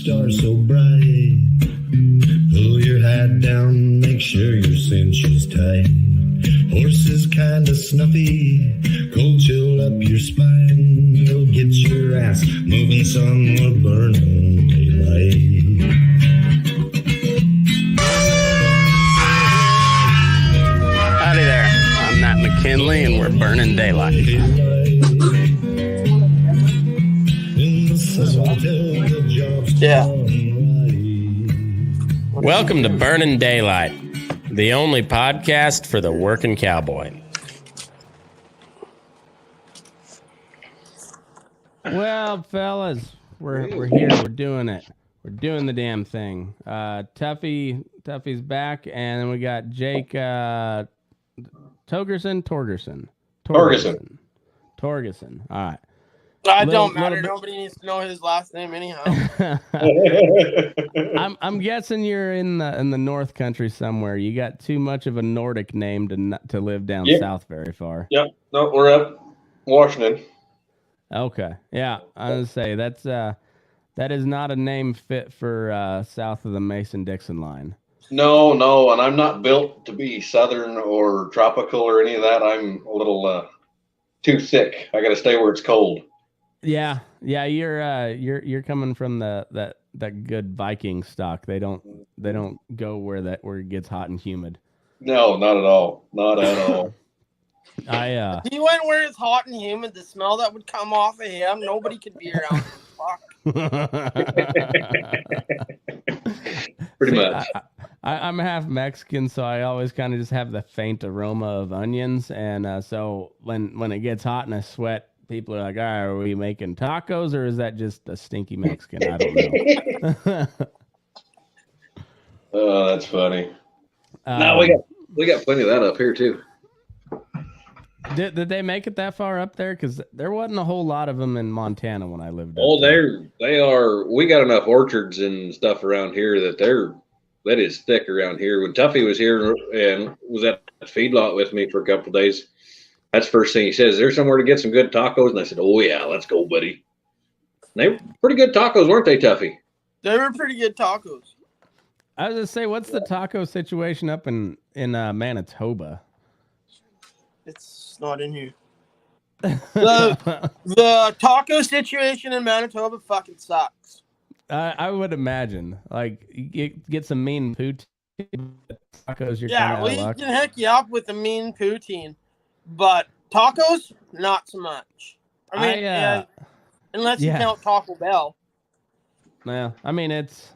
star so bright. Pull your hat down, make sure your cinch is tight. Horse is kinda snuffy, cold chill up your spine. You'll get your ass moving somewhere burning daylight. Howdy there, I'm Matt McKinley and we're burning daylight. Yeah. Welcome to Burning Daylight, the only podcast for the working cowboy. Well, fellas, we're here. We're doing it. We're doing the damn thing. Tuffy's back, and then we got Jake Torgeson. All right. I don't matter. Nobody needs to know his last name anyhow. I'm guessing you're in the North Country somewhere. You got too much of a Nordic name to live down south very far. Yep. No, we're up Washington. Okay. Yeah, I was gonna say that is not a name fit for south of the Mason-Dixon line. No, and I'm not built to be southern or tropical or any of that. I'm a little too thick. I got to stay where it's cold. Yeah, you're coming from that good Viking stock. They don't go where it gets hot and humid. No, not at all. He went where it's hot and humid. The smell that would come off of him, nobody could be around. Fuck. Pretty much. I'm half Mexican, so I always kind of just have the faint aroma of onions, and so when it gets hot and I sweat, people are like, all right, are we making tacos, or is that just a stinky Mexican? I don't know. Oh, that's funny. No, we got plenty of that up here too. Did they make it that far up there? Because there wasn't a whole lot of them in Montana when I lived there. Oh, they are. We got enough orchards and stuff around here that is thick around here. When Tuffy was here and was at the feedlot with me for a couple of days, that's the first thing he says. Is there somewhere to get some good tacos? And I said, oh yeah, let's go, buddy. And they were pretty good tacos, weren't they, Tuffy? They were pretty good tacos. I was gonna say, what's the taco situation up in Manitoba? It's not in here. The taco situation in Manitoba fucking sucks. I would imagine. Like, you get some mean poutine tacos. You're we can hook you up with the mean poutine, but tacos, not so much. I mean, unless you count Taco Bell. Yeah, I mean it's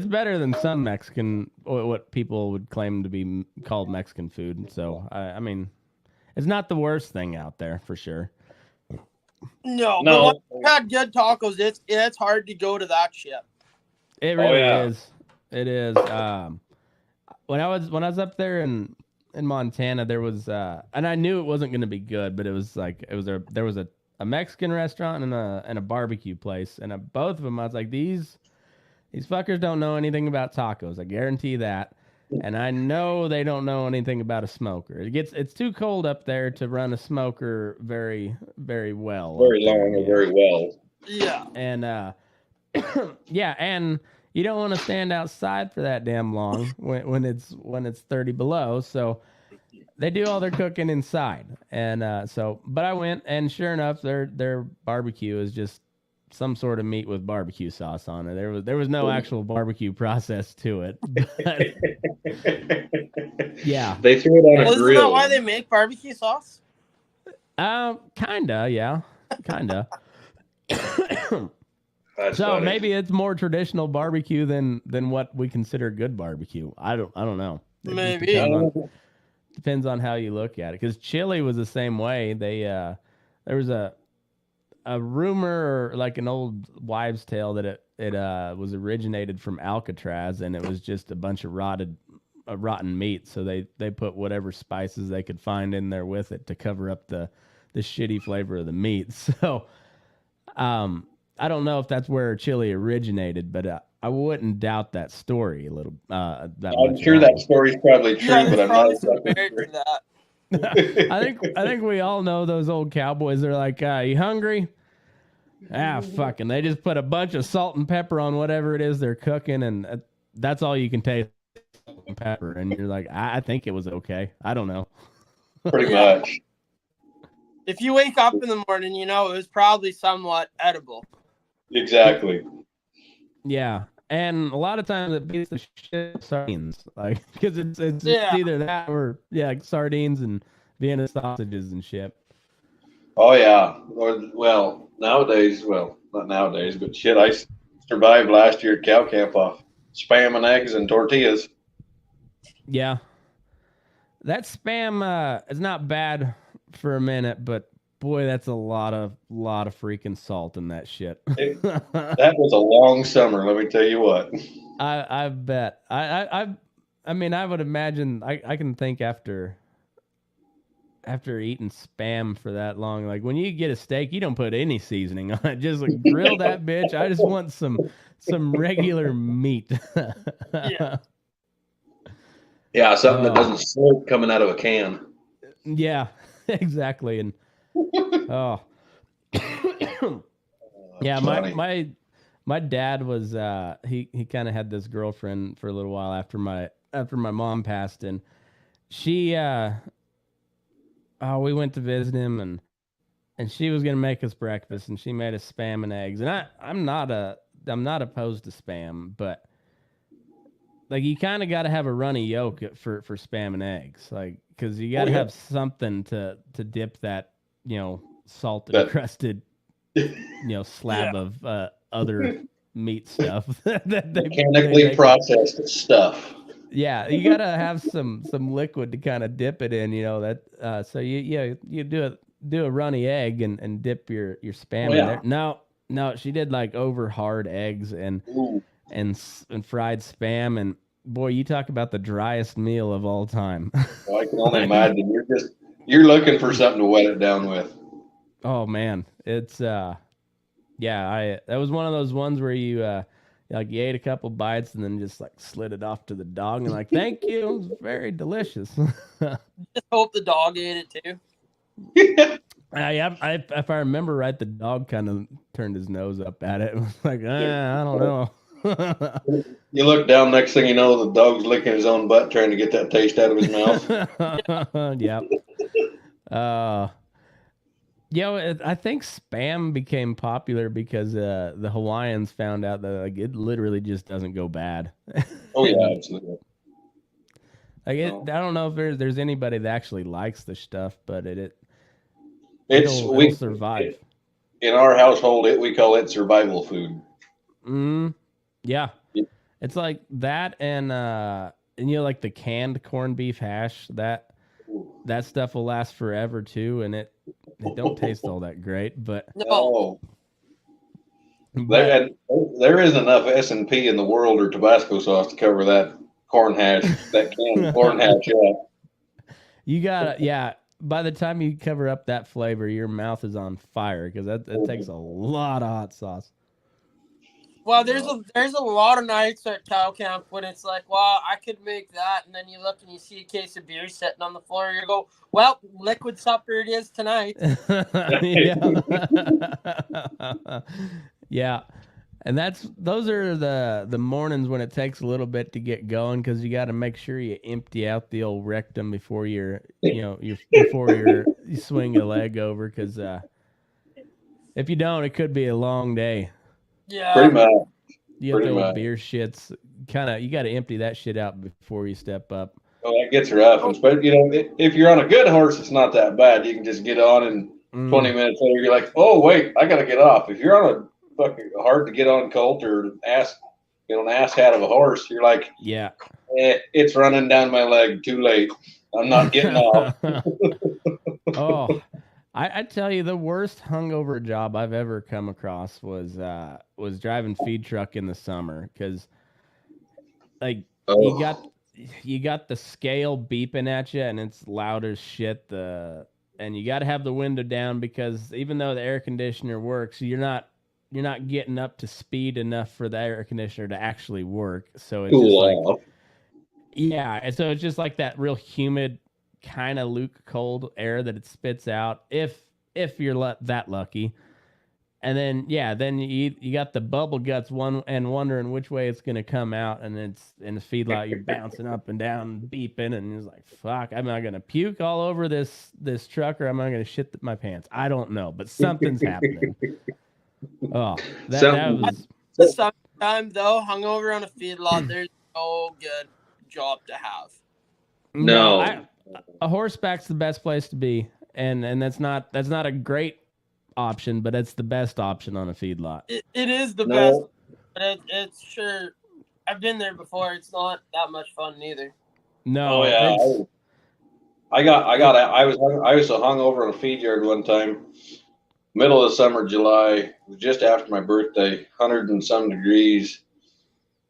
better than some Mexican, what people would claim to be called Mexican food. So I mean, it's not the worst thing out there for sure. No. But when you've had good tacos, it's hard to go to that shit. It really is. It is. When I was up there in Montana, there was and I knew it wasn't going to be good, but it was like there was a Mexican restaurant and a barbecue place, and both of them I was like, these fuckers don't know anything about tacos. I guarantee that. And I know they don't know anything about a smoker. It's too cold up there to run a smoker very, very well. Very long or very well. Yeah. And and you don't want to stand outside for that damn long when it's 30 below. So they do all their cooking inside. And but I went, and sure enough, their barbecue is just some sort of meat with barbecue sauce on it. There was no actual barbecue process to it. But, yeah. They threw it on a grill. Isn't that why they make barbecue sauce? Kinda, yeah. Kinda. That's so funny. maybe it's more traditional barbecue than what we consider good barbecue. I don't know. It Maybe. depends on how you look at it. Because chili was the same way. There was a rumor, or like an old wives' tale, that it was originated from Alcatraz, and it was just a bunch of rotten meat. So they put whatever spices they could find in there with it to cover up the shitty flavor of the meat. So I don't know if that's where chili originated, but I wouldn't doubt that story a little. I'm sure that story's probably true, but I'm not married to that. I think we all know those old cowboys. They're like, you hungry? Fucking, they just put a bunch of salt and pepper on whatever it is they're cooking, and that's all you can taste, salt and pepper. And you're like, I think it was okay. I don't know. Pretty much. If you wake up in the morning, you know it was probably somewhat edible. Exactly. Yeah. And a lot of times it beats the shit of sardines, like, because it's either that or like sardines and Vienna sausages and shit. Oh yeah. Well, nowadays, not nowadays, but shit, I survived last year at cow camp off Spam and eggs and tortillas. Yeah, that Spam is not bad for a minute, but boy, that's a lot of freaking salt in that shit. That was a long summer, let me tell you what. I bet. I mean, I would imagine. I can think after eating Spam for that long, like when you get a steak, you don't put any seasoning on it. Just like grill that bitch. I just want some regular meat. Yeah, something that doesn't smoke coming out of a can. Yeah, exactly. And yeah, my dad was he kind of had this girlfriend for a little while after my mom passed, and she we went to visit him, and she was gonna make us breakfast, and she made us Spam and eggs, and I'm not opposed to Spam, but like you kind of got to have a runny yolk for Spam and eggs, like because you got to have something to dip that salt encrusted slab of other meat stuff that they mechanically processed stuff. Yeah, you gotta have some liquid to kind of dip it in, so you do a runny egg and dip your Spam in there. No, she did like over hard eggs and fried Spam, and boy, you talk about the driest meal of all time. Well, I can only imagine. You're looking for something to wet it down with. Oh man, it's that was one of those ones where you you ate a couple bites and then just like slid it off to the dog and like, thank you, it was very delicious. Just hope the dog ate it too. If I remember right, the dog kind of turned his nose up at it. It was like, I don't know. You look down, next thing you know, the dog's licking his own butt trying to get that taste out of his mouth. Yeah. I think Spam became popular because the Hawaiians found out that like it literally just doesn't go bad. Oh yeah, absolutely. I don't know if there's anybody that actually likes the stuff, but it'll survive. In our household, we call it survival food. Yeah. It's like that and like the canned corned beef hash, that stuff will last forever too, and it don't taste all that great, but no. There isn't enough S&P in the world or Tabasco sauce to cover that corn hash, that canned corn hash. Yeah. You gotta, by the time you cover up that flavor, your mouth is on fire because that takes a lot of hot sauce. Well, there's a lot of nights at cow camp when it's like, well, I could make that, and then you look and you see a case of beer sitting on the floor. You go, well, liquid supper it is tonight. Yeah, and those are the mornings when it takes a little bit to get going because you got to make sure you empty out the old rectum before you swing a leg over, because if you don't, it could be a long day. Yeah, pretty much. You have the beer shits. You got to empty that shit out before you step up. Oh, that gets rough. But if you're on a good horse, it's not that bad. You can just get on, and 20 minutes later, you're like, oh wait, I got to get off. If you're on a fucking hard to get on colt or an ass hat of a horse, you're like, yeah, it's running down my leg. Too late. I'm not getting off. Oh. I tell you, the worst hungover job I've ever come across was driving feed truck in the summer, because like you got the scale beeping at you and it's loud as shit. And you got to have the window down because even though the air conditioner works, you're not getting up to speed enough for the air conditioner to actually work. So it's just like, and so it's just like that real humid, kind of Luke cold air that it spits out if you're that lucky. And then then you got the bubble guts one and wondering which way it's gonna come out, and it's in the feedlot you're bouncing up and down, beeping, and it's like, fuck, am I gonna puke all over this truck, or am I gonna shit my pants? I don't know, but something's happening. Oh, that was sometimes though, hungover on a feedlot, there's no good job to have. No, a horseback's the best place to be, and that's not a great option, but it's the best option on a feedlot. It is the best, but it's sure. I've been there before. It's not that much fun neither. No, I was so hungover on a feed yard one time, middle of summer, July, just after my birthday, 100 and some degrees,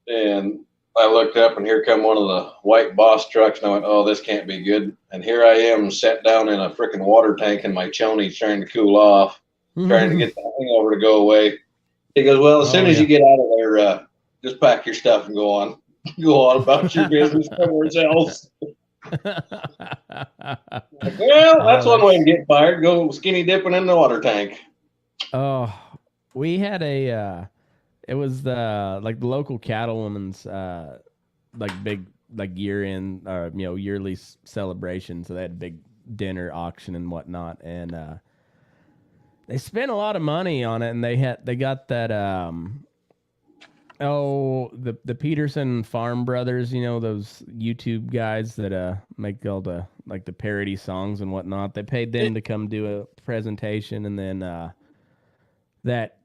and I looked up and here come one of the white Boss trucks, and I went, oh, this can't be good. And here I am sat down in a freaking water tank in my chonies trying to cool off, trying to get the hangover to go away. He goes, well, as soon as you get out of there, just pack your stuff and go on about your business somewhere else. Well, that's one way to get fired. Go skinny dipping in the water tank. Oh, we had it was the local cattlewoman's big year-end yearly celebration. So they had a big dinner auction and whatnot, and they spent a lot of money on it, and they got that the Peterson Farm Brothers, those YouTube guys that make all the the parody songs and whatnot. They paid them to come do a presentation, and then that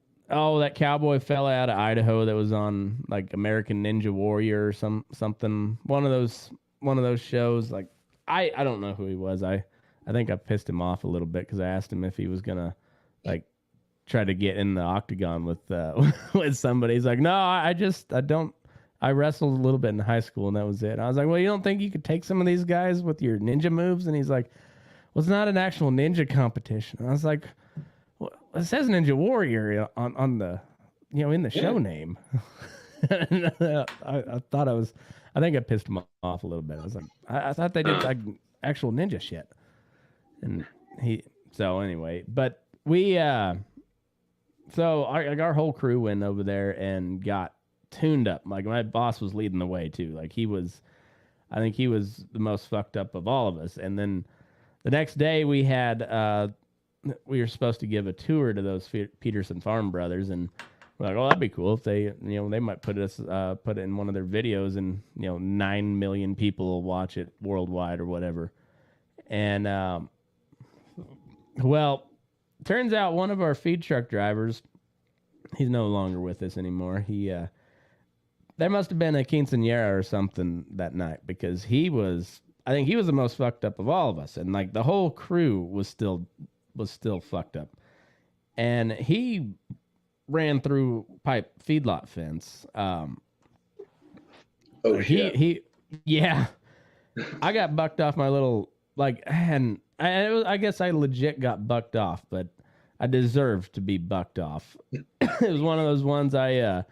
cowboy fella out of Idaho that was on American Ninja Warrior or something. One of those shows. I don't know who he was. I think I pissed him off a little bit because I asked him if he was gonna try to get in the octagon with with somebody. He's like, no, I don't. I wrestled a little bit in high school and that was it. I was like, well, you don't think you could take some of these guys with your ninja moves? And he's like, well, it's not an actual ninja competition. And I was like, well, it says Ninja Warrior on the in the show name. I thought I think I pissed him off a little bit. I was like, I thought they did actual ninja shit. And anyway, but we so our whole crew went over there and got tuned up. My boss was leading the way too. I think he was the most fucked up of all of us. And then the next day we were supposed to give a tour to those Peterson Farm Brothers, and we're like, oh, that'd be cool if they they might put it in one of their videos, and 9 million people will watch it worldwide or whatever. And well, turns out one of our feed truck drivers, he's no longer with us anymore. There must have been a quinceañera or something that night, because I think he was the most fucked up of all of us, and the whole crew was still fucked up. And he ran through pipe feedlot fence. Shit. Yeah. I got bucked off my little and I guess I legit got bucked off, but I deserved to be bucked off. It was one of those ones it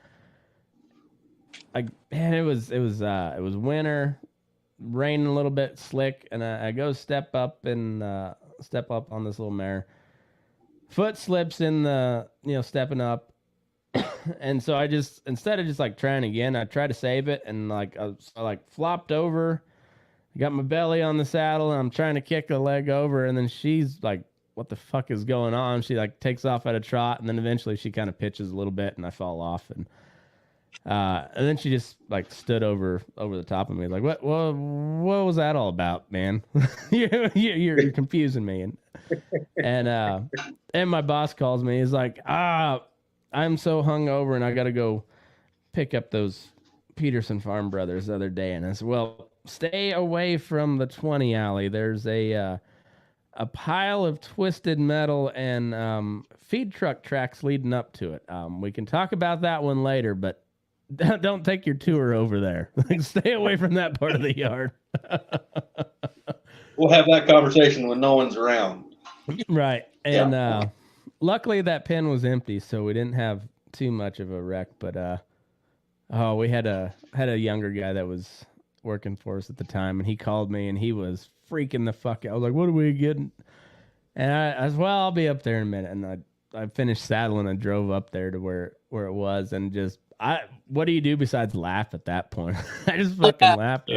was winter, raining a little bit, slick, and I go step up on this little mare. Foot slips in the stepping up, and so I just, instead of just trying again, I tried to save it, and I flopped over. Got my belly on the saddle, and I'm trying to kick a leg over, and then she's like, what the fuck is going on? She takes off at a trot, and then eventually she kind of pitches a little bit, and I fall off, and then she just stood over the top of me, what was that all about, man? you're confusing me. And my boss calls me. He's like, I'm so hungover, and I got to go pick up those Peterson Farm Brothers the other day. And I said, well, stay away from the 20 alley. There's a pile of twisted metal and feed truck tracks leading up to it. We can talk about that one later, but don't take your tour over there. Stay away from that part of the yard. We'll have that conversation when no one's around. Right. And luckily that pen was empty, so we didn't have too much of a wreck. But we had a younger guy that was working for us at the time, and he called me, and he was freaking the fuck out. I was like, what are we getting? And I was, well, I'll be up there in a minute. And I finished saddling and drove up there to where it was, and just what do you do besides laugh at that point? I just fucking laughed.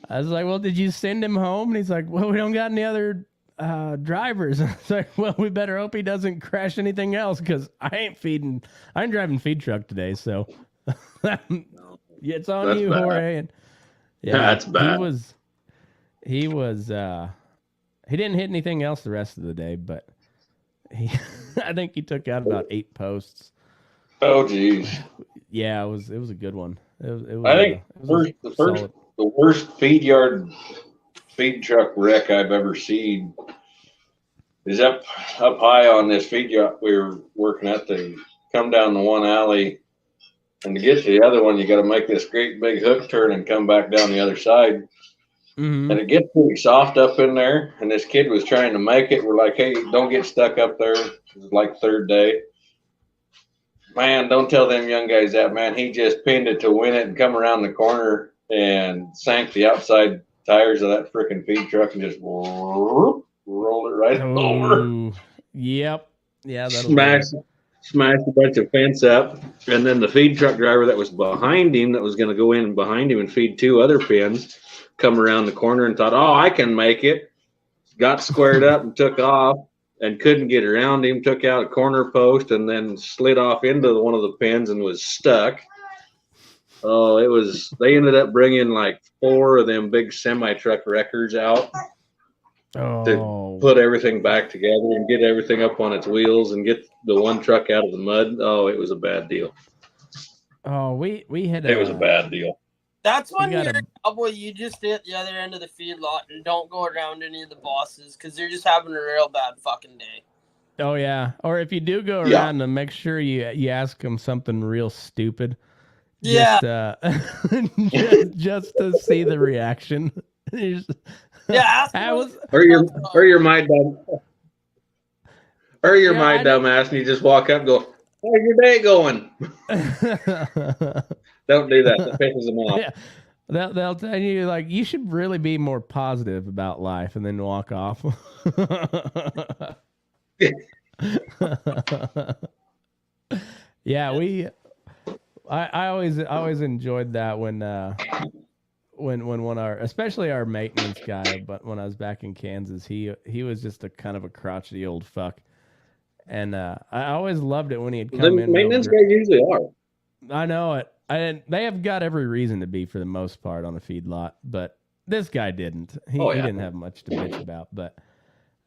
I was like, well, did you send him home? And he's like, well, we don't got any other drivers. I was like, well, we better hope he doesn't crash anything else, because I ain't driving feed truck today, so it's on That's you, bad. Jorge. And That's bad. He didn't hit anything else the rest of the day, but I think he took out about 8 posts. Oh, geez. Yeah, it was a good one. It was I think the worst feed truck wreck I've ever seen is up high on this feed yard we were working at. They come down the one alley, and to get to the other one, you got to make this great big hook turn and come back down the other side. Mm-hmm. And it gets pretty soft up in there. And this kid was trying to make it. We're like, hey, don't get stuck up there. It was like third day. Man, don't tell them young guys that, man. He just pinned it to win it and come around the corner and sank the outside tires of that freaking feed truck and just rolled it right over. Yep. Yeah. Smashed a bunch of fence up. And then the feed truck driver that was behind him, that was going to go in behind him and feed 2 other pins, come around the corner and thought, oh, I can make it. Got squared up and took off. And couldn't get around him, took out a corner post, and then slid off into one of the pins and was stuck. Oh, they ended up bringing like 4 of them big semi-truck wreckers out to put everything back together and get everything up on its wheels and get the one truck out of the mud. Oh, it was a bad deal. Oh, we had it was a bad deal. That's when you're a cowboy, you just stay at the other end of the feed lot and don't go around any of the bosses, because they're just having a real bad fucking day. Oh, yeah. Or if you do go around, and make sure you ask them something real stupid. Yeah. Just to see the reaction. Yeah. Or you're my dumbass, and you just walk up and go, how's your day going? Don't do that. That pisses them off. Yeah. They'll tell you, like, you should really be more positive about life, and then walk off. Yeah, I always enjoyed that when one our, especially our maintenance guy, but when I was back in Kansas, he was just a kind of a crotchety old fuck. And I always loved it when he'd come in. Maintenance guys usually are. I know it. They have got every reason to be for the most part on a feed lot, but this guy didn't. He didn't have much to bitch about. But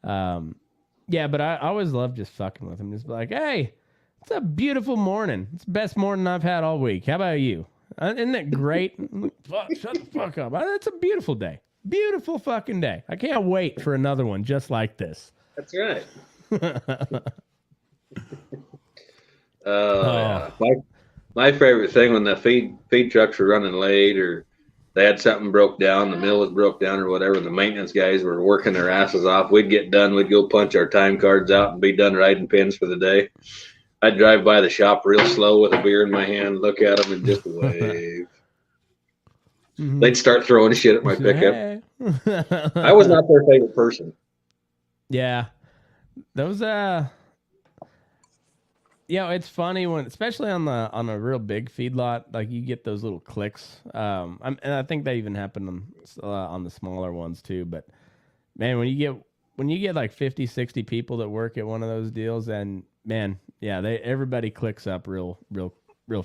but I always loved just fucking with him. Just like, hey, it's a beautiful morning. It's the best morning I've had all week. How about you? Isn't it great? Shut the fuck up. It's a beautiful day. Beautiful fucking day. I can't wait for another one just like this. That's right. My favorite thing when the feed trucks were running late, or they had something broke down, the mill was broke down or whatever, the maintenance guys were working their asses off. We'd get done, we'd go punch our time cards out and be done riding pins for the day. I'd drive by the shop real slow with a beer in my hand, look at them and just wave. Mm-hmm. They'd start throwing shit at my pickup. Hey. I was not their favorite person. Yeah. Those it's funny when, especially on a real big feedlot, like you get those little clicks. And I think they even happen on the smaller ones too. But man, when you get like 50, 60 people that work at one of those deals, and man, yeah, everybody clicks up real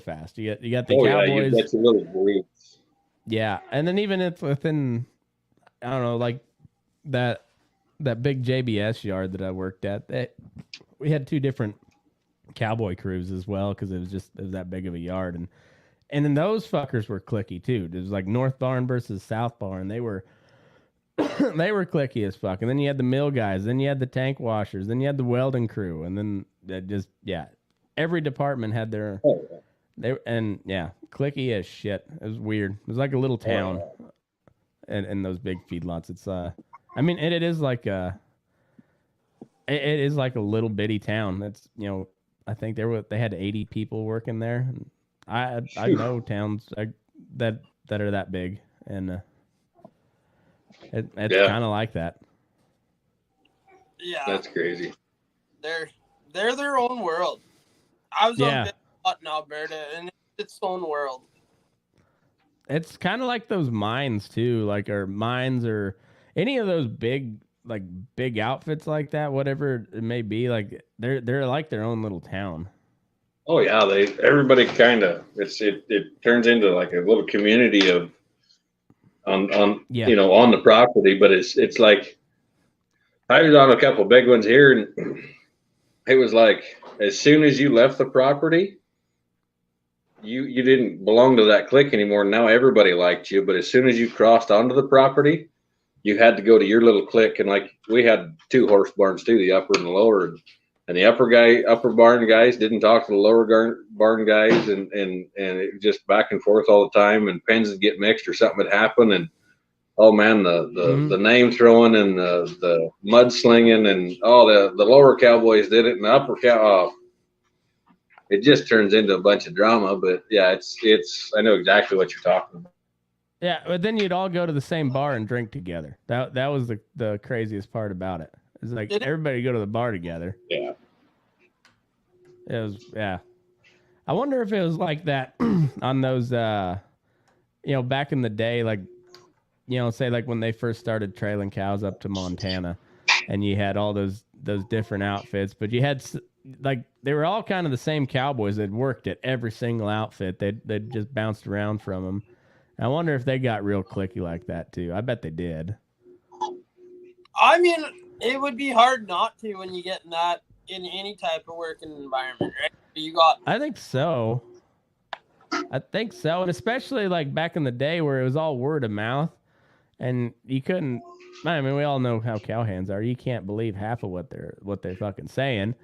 fast. You got the Cowboys. Yeah, you get your little groups. Yeah, and then even if within, I don't know, like that big JBS yard that I worked at, we had 2 different Cowboy crews as well, because it was that big of a yard, and then those fuckers were clicky too. It was like North Barn versus South Barn. They were clicky as fuck. And then you had the mill guys, then you had the tank washers, then you had the welding crew, and then every department had their clicky as shit. It was weird. It was like a little town, and those big feedlots. It's I mean, it is like a little bitty town. That's, I think they had 80 people working there. And I know towns that are that big, and it's kind of like that. Yeah, that's crazy. They're their own world. I was on Yeah. Big Lot in Alberta, and it's its own world. It's kind of like those mines too, like or mines or any of those big outfits like that, whatever it may be. Like they're like their own little town. Oh yeah, everybody kind of it turns into like a little community of on Yeah. on the property, but it's like I was on a couple big ones here, and it was like as soon as you left the property, you didn't belong to that clique anymore. Now everybody liked you, but as soon as you crossed onto the property, you had to go to your little clique. And like we had two horse barns too, the upper and the lower. And the upper barn guys didn't talk to the lower barn guys, and it just back and forth all the time. And pens would get mixed or something would happen, and oh man, the name throwing and the mud slinging and the lower cowboys did it, and the upper it just turns into a bunch of drama. But yeah, it's I know exactly what you're talking about. Yeah, but then you'd all go to the same bar and drink together. That was the craziest part about it. It's like everybody go to the bar together. Yeah. It was I wonder if it was like that on those back in the day, like say like when they first started trailing cows up to Montana, and you had all those different outfits, but you had like they were all kind of the same cowboys that worked at every single outfit. They just bounced around from them. I wonder if they got real cliquey like that too. I bet they did. I mean, it would be hard not to when you get in that in any type of working environment, right? I think so. And especially like back in the day where it was all word of mouth, and you couldn't. I mean, we all know how cowhands are. You can't believe half of what they're fucking saying.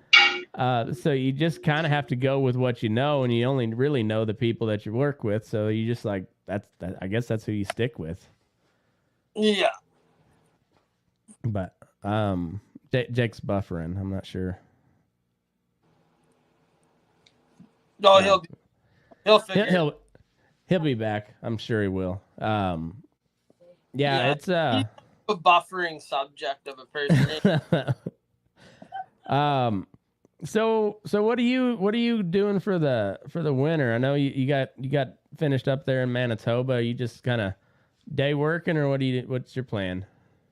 So you just kind of have to go with what you know, and you only really know the people that you work with. So you just like I guess that's who you stick with. Yeah. But Jake's buffering. I'm not sure. No, he'll figure. He'll be back. I'm sure he will. Yeah, it's he's a buffering subject of a person. So what are you doing for the winter? I know you got finished up there in Manitoba. Are you just kind of day working, or what's your plan?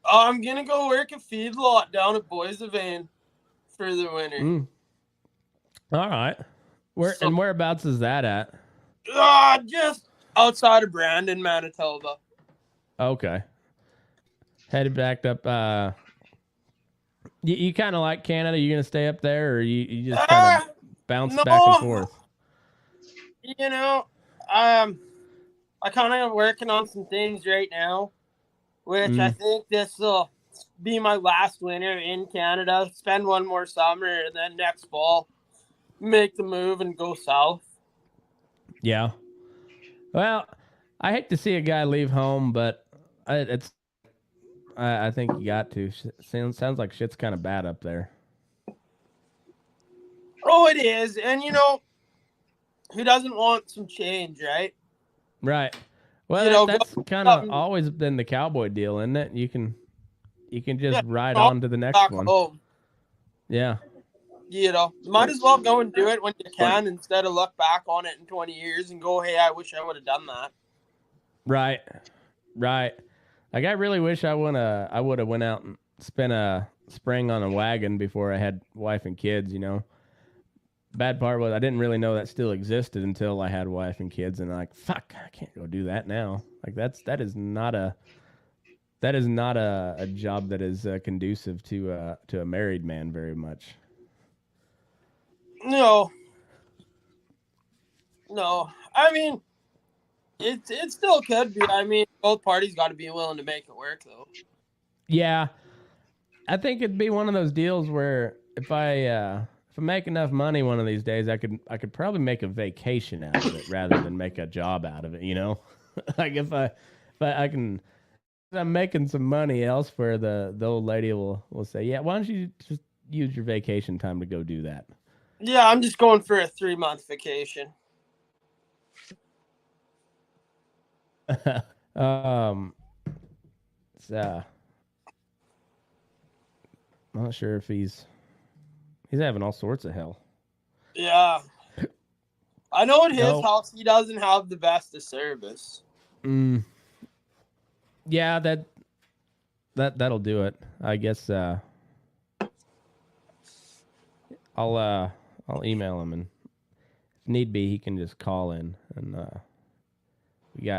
I'm gonna go work a feedlot down at Boisevane for the winter. All right. Whereabouts is that at? Just outside of Brandon, Manitoba. Okay. Headed back up. You kind of like Canada? You gonna stay up there, or you just kind of bounce back and forth? I kind of am working on some things right now, which I think this will be my last winter in Canada. Spend one more summer, and then next fall make the move and go south. Yeah. Well, I hate to see a guy leave home, but I think you got to. Sounds like shit's kind of bad up there. Oh, it is. And, who doesn't want some change, right? Right. Well, that's kind of always been the cowboy deal, isn't it? You can just ride on to the next one. Home. Yeah. Might as well go and do it when you can instead of look back on it in 20 years and go, hey, I wish I would have done that. Right. Like, I really wish I would have went out and spent a spring on a wagon before I had wife and kids, Bad part was I didn't really know that still existed until I had wife and kids, and like, fuck, I can't go do that now. Like, that is not a job that is conducive to a married man very much. No. I mean, it still could be. I mean, both parties got to be willing to make it work, though. Yeah, I think it'd be one of those deals where if I make enough money one of these days, I could probably make a vacation out of it rather than make a job out of it. Like if I'm making some money elsewhere, the old lady will say, yeah, why don't you just use your vacation time to go do that? Yeah, I'm just going for a 3-month vacation. I'm not sure if he's He's having all sorts of hell. Yeah. I know at his No. house he doesn't have the best of service. Yeah, that'll do it. I guess I'll email him, and if need be, he can just call in, and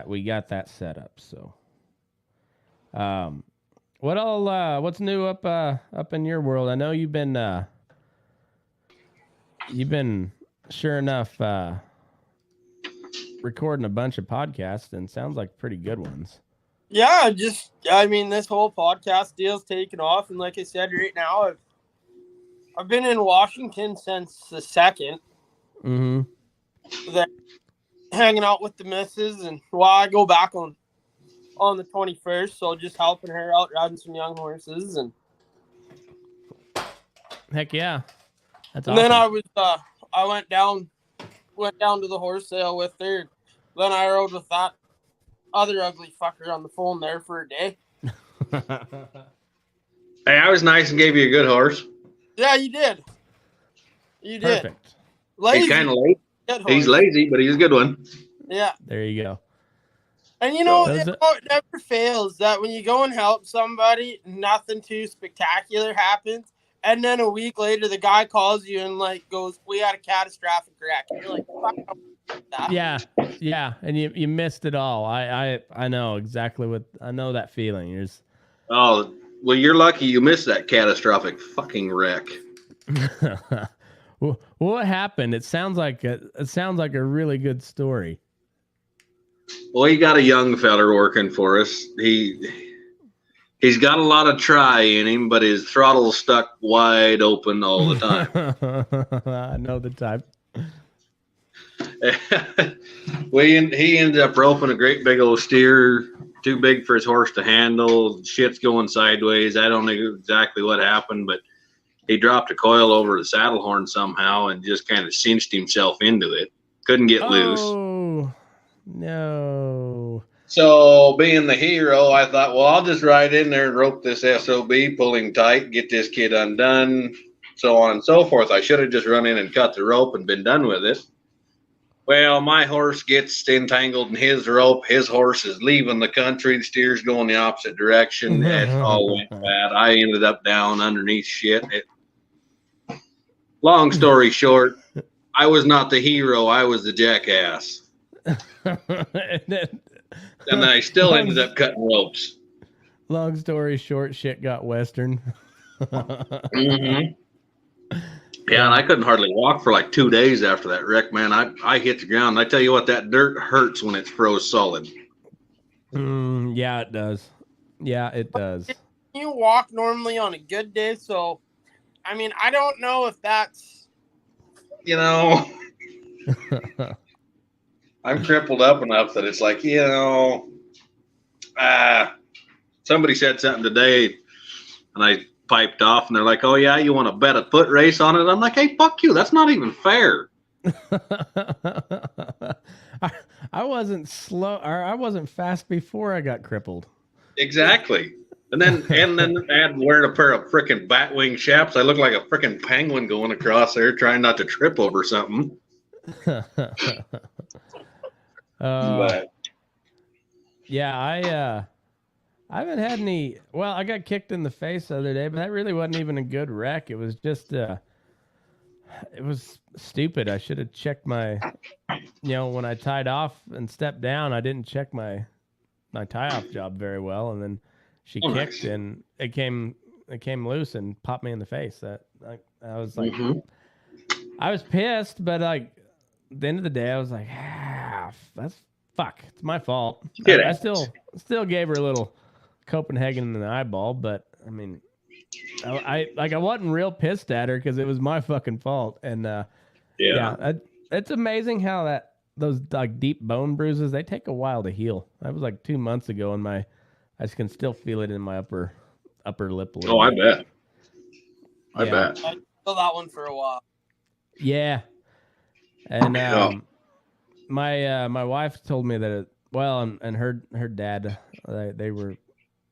we got that set up. So, what's new up in your world? I know you've been sure enough recording a bunch of podcasts, and sounds like pretty good ones. Yeah, this whole podcast deal's taken off, and like I said, right now I've been in Washington since the 2nd. Mm-hmm. Then hanging out with the missus, and I go back on the 21st, so just helping her out riding some young horses, and heck yeah, that's and awesome. then I went down to the horse sale with her. Then I rode with that other ugly fucker on the phone there for a day. Hey, I was nice and gave you a good horse. Yeah, you did. You did. Perfect. Lazy. He's kind of late. Good He's horse. lazy, but he's a good one. Yeah. There you go. And it never fails that when you go and help somebody, nothing too spectacular happens. And then a week later, the guy calls you and goes, "We had a catastrophic wreck." And you're like, "Fuck that." Yeah, and you missed it all. I know exactly I know that feeling. Oh, well, you're lucky you missed that catastrophic fucking wreck. What happened? It sounds like a really good story. Well, he got a young feller working for us. He's got a lot of try in him, but his throttle's stuck wide open all the time. I know the type. He ended up roping a great big old steer, too big for his horse to handle. Shit's going sideways. I don't know exactly what happened, but he dropped a coil over the saddle horn somehow and just kind of cinched himself into it. Couldn't get loose. Oh, no. So, being the hero, I thought, well, I'll just ride in there and rope this SOB, pull him tight, get this kid undone, so on and so forth. I should have just run in and cut the rope and been done with it. Well, my horse gets entangled in his rope. His horse is leaving the country. The steer's going the opposite direction. It all went bad. I ended up down underneath shit. Long story short, I was not the hero. I was the jackass. And I still ended up cutting ropes. Long story short, shit got western. Mm-hmm. Yeah, and I couldn't hardly walk for like 2 days after that wreck, man. I hit the ground. I tell you what, that dirt hurts when it's froze solid. Yeah, it does. Yeah, it does. You walk normally on a good day, so I don't know if that's I'm crippled up enough that it's like, somebody said something today, and I piped off, and they're like, "Oh yeah, you want to bet a foot race on it?" I'm like, "Hey, fuck you! That's not even fair." I wasn't slow, or I wasn't fast before I got crippled. Exactly. And then I had wearing a pair of freaking batwing chaps. I look like a freaking penguin going across there, trying not to trip over something. But yeah, I haven't had any. Well, I got kicked in the face the other day, but that really wasn't even a good wreck. It was just, it was stupid. I should have checked my, when I tied off and stepped down, I didn't check my tie off job very well, and then she kicked and it came loose and popped me in the face. I was like, I was pissed, but at the end of the day, I was like, that's fuck. It's my fault. I still gave her a little Copenhagen in the eyeball, but I wasn't real pissed at her because it was my fucking fault. And it's amazing how those deep bone bruises, they take a while to heal. That was 2 months ago, and I can still feel it in my upper lip a little bit. I bet. I bet. I feel that one for a while. Yeah. And my wife told me that and her dad, they were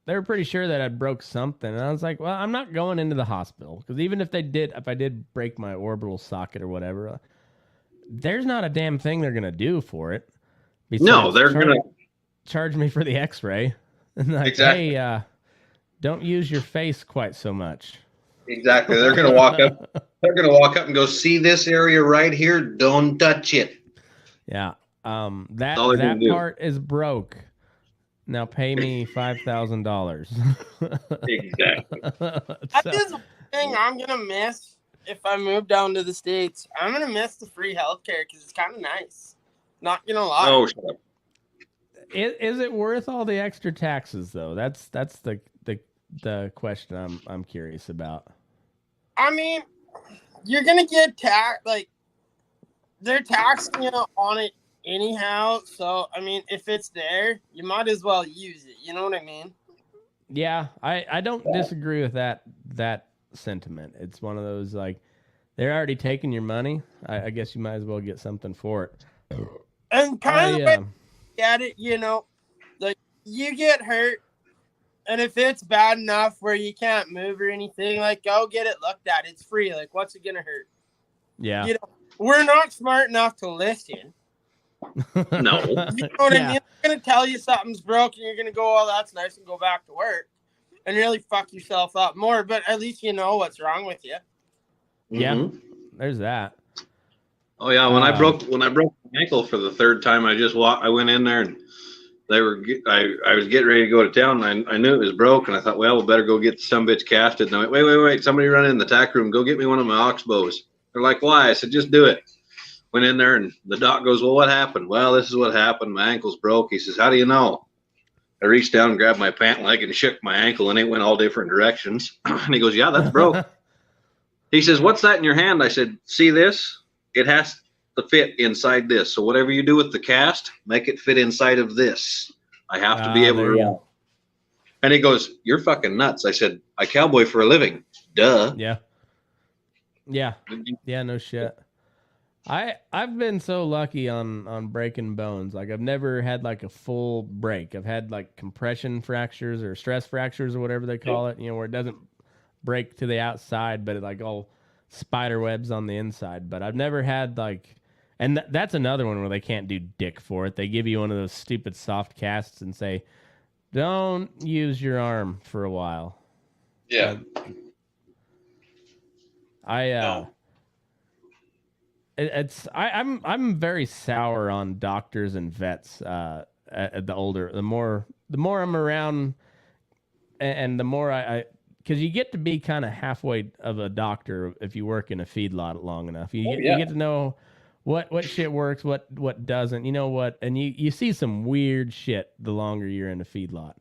they were pretty sure that I broke something, and I was like, well, I'm not going into the hospital because even if I did break my orbital socket or whatever, there's not a damn thing they're gonna do for it. No, they're gonna charge me for the X-ray, and like, exactly. hey, don't use your face quite so much. Exactly. They're gonna walk up. They're gonna walk up and go, see this area right here? Don't touch it. Yeah. That part is broke. Now pay me $5,000. Exactly. That is one thing I'm gonna miss if I move down to the States. I'm gonna miss the free healthcare because it's kind of nice. Not gonna lie. Oh, shut up. Is it worth all the extra taxes though? That's the question I'm curious about. I mean, you're gonna get taxed. Like they're taxing you on it anyhow. So I mean, if it's there, you might as well use it. You know what I mean? Yeah, I don't disagree with that sentiment. It's one of those like they're already taking your money. I guess you might as well get something for it. And kind of at it, you know, like you get hurt, and if it's bad enough where you can't move or anything, like go get it looked at. It's free. Like what's it gonna hurt? Yeah. You know, we're not smart enough to listen. No. You know what I mean? I'm gonna tell you something's broken. You're gonna go, oh, that's nice, and go back to work, and really fuck yourself up more. But at least you know what's wrong with you. Yeah, Mm-hmm. there's that. Oh yeah, when I broke my ankle for the third time, I went in there and I was getting ready to go to town, and I knew it was broke, and I thought, well, we better go get some bitch casted. And I went, wait, somebody run in the tack room, go get me one of my ox bows. They're like, why? I said, just do it. Went in there, and the doc goes, well, what happened? Well, this is what happened. My ankle's broke. He says, how do you know? I reached down and grabbed my pant leg and shook my ankle, and it went all different directions. And he goes, yeah, that's broke. He says, what's that in your hand? I said, see this? It has to fit inside this. So whatever you do with the cast, make it fit inside of this. I have to be able to run. And he goes, you're fucking nuts. I said, I cowboy for a living. Duh. Yeah. Yeah, no shit. I've been so lucky on breaking bones. Like I've never had like a full break. I've had like compression fractures or stress fractures or whatever they call it, you know, where it doesn't break to the outside, but it like all spider webs on the inside. But I've never had like, and that's another one where they can't do dick for it. They give you one of those stupid soft casts and say, don't use your arm for a while. Yeah. I'm very sour on doctors and vets. The more I'm around, and the more I because you get to be kind of halfway of a doctor if you work in a feedlot long enough. You get to know what shit works, what doesn't. You know what, and you see some weird shit the longer you're in a feedlot.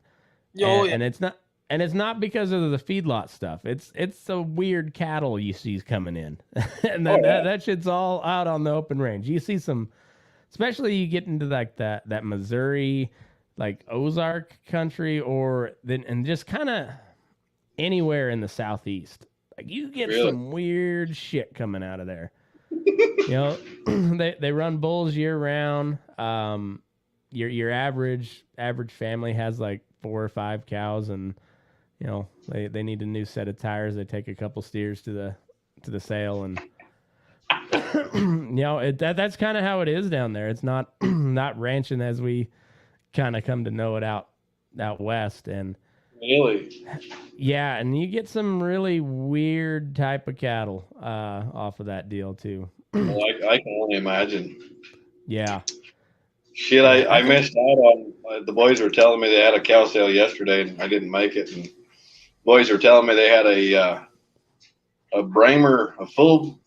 And it's not because of the feedlot stuff. It's the weird cattle you see coming in, and that shit's all out on the open range. You see some, especially you get into like that Missouri, like Ozark country, and just kind of anywhere in the Southeast. Like you get some weird shit coming out of there. You know, they run bulls year round. Your average family has like 4 or 5 cows, and you know they need a new set of tires. They take a couple steers to the sale, and you know that's kind of how it is down there. It's not not ranching as we kind of come to know it out west. And really, yeah, and you get some really weird type of cattle off of that deal too. Well, I can only imagine. Yeah. Shit, I missed out on. The boys were telling me they had a cow sale yesterday, and I didn't make it. And boys were telling me they had a Bramer, a full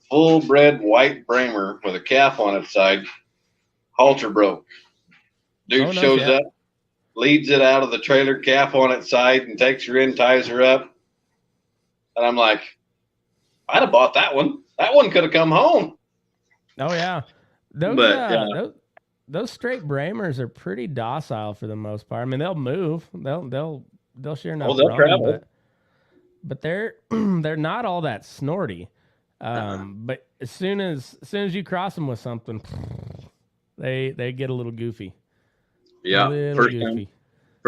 bred white Bramer with a calf on its side. Halter broke. Dude shows up, leads it out of the trailer, calf on its side, and takes her in, ties her up. And I'm like, I'd have bought that one. That one could have come home. Oh yeah, those straight Bramers are pretty docile for the most part. I mean, they'll move. They'll share no they'll problem, travel. but they're not all that snorty. But as soon as you cross them with something, they get a little goofy. Yeah,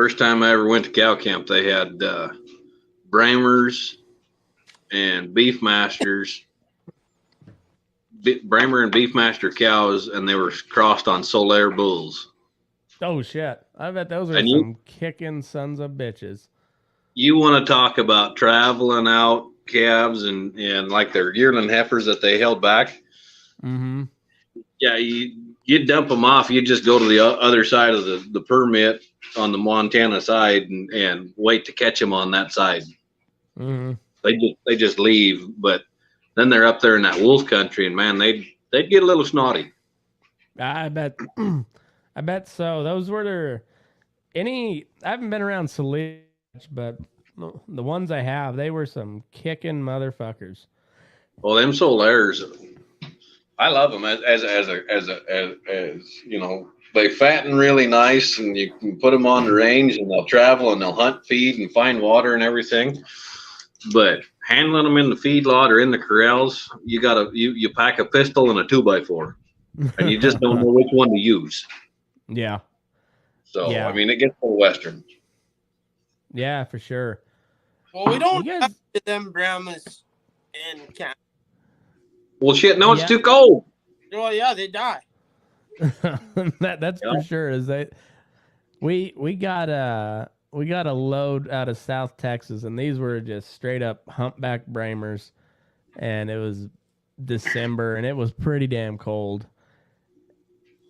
First time I ever went to cow camp, they had Bramers and Beefmasters, Bramer and Beefmaster cows, and they were crossed on Solaire bulls. Oh shit! I bet those are And some kicking sons of bitches. You want to talk about traveling out calves and like their yearling heifers that they held back? Mm-hmm. Yeah, you dump them off. You just go to the other side of the permit on the Montana side and wait to catch them on that side. Mm-hmm. They just leave, but then they're up there in that wolf country, and man, they'd get a little snotty. I bet. I bet so. Those were I haven't been around Saline, but the ones I have, they were some kicking motherfuckers. Well, them Solaires, I love them as you know, they fatten really nice, and you can put them on the range, and they'll travel and they'll hunt, feed, and find water and everything. But handling them in the feedlot or in the corrals, you pack a pistol and a 2x4, and you just don't know which one to use. Yeah. So yeah. I mean, it gets a little western. Yeah, for sure. Well, we don't have them Brahmas in camp. Well, shit, no, it's too cold. Well, yeah, they die. That's for sure. Is that we got a load out of South Texas, and these were just straight up humpback Bramers, and it was December, and it was pretty damn cold.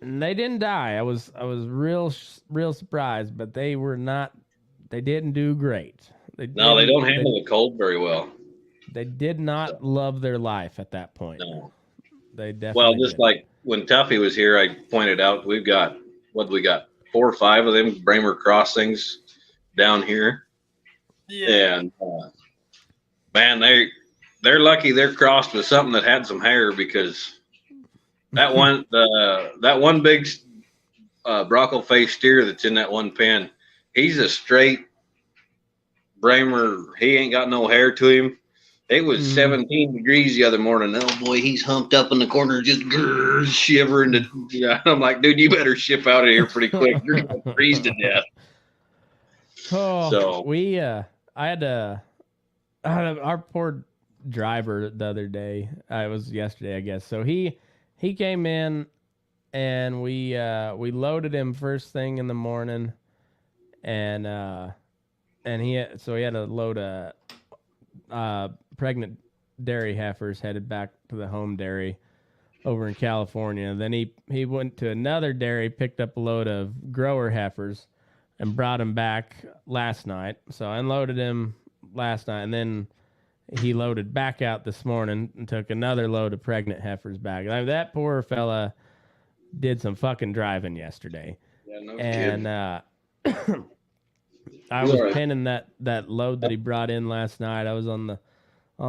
And they didn't die. I was real surprised, but they didn't do great. They don't handle the cold very well. They did not love their life at that point. No. They definitely Well, just didn't. like when Tuffy was here, I pointed out we got 4 or 5 of them Bramer crossings down here. Yeah. And man, they're lucky they're crossed with something that had some hair, because that one big broccoli face steer that's in that one pen, he's a straight Bramer. He ain't got no hair to him. It was 17 degrees the other morning. Oh boy, he's humped up in the corner, just shivering. I'm like, dude, you better ship out of here pretty quick. You're gonna freeze to death. Oh, so I had our poor driver the other day. It was yesterday, I guess. So he came in, and we loaded him first thing in the morning, and he had to load a pregnant dairy heifers headed back to the home dairy over in California. Then he went to another dairy, picked up a load of grower heifers, and brought him back last night. So I unloaded him last night, and then he loaded back out this morning and took another load of pregnant heifers back. Like, that poor fella did some fucking driving yesterday. Yeah, no and I was pinning that load that he brought in last night. I was on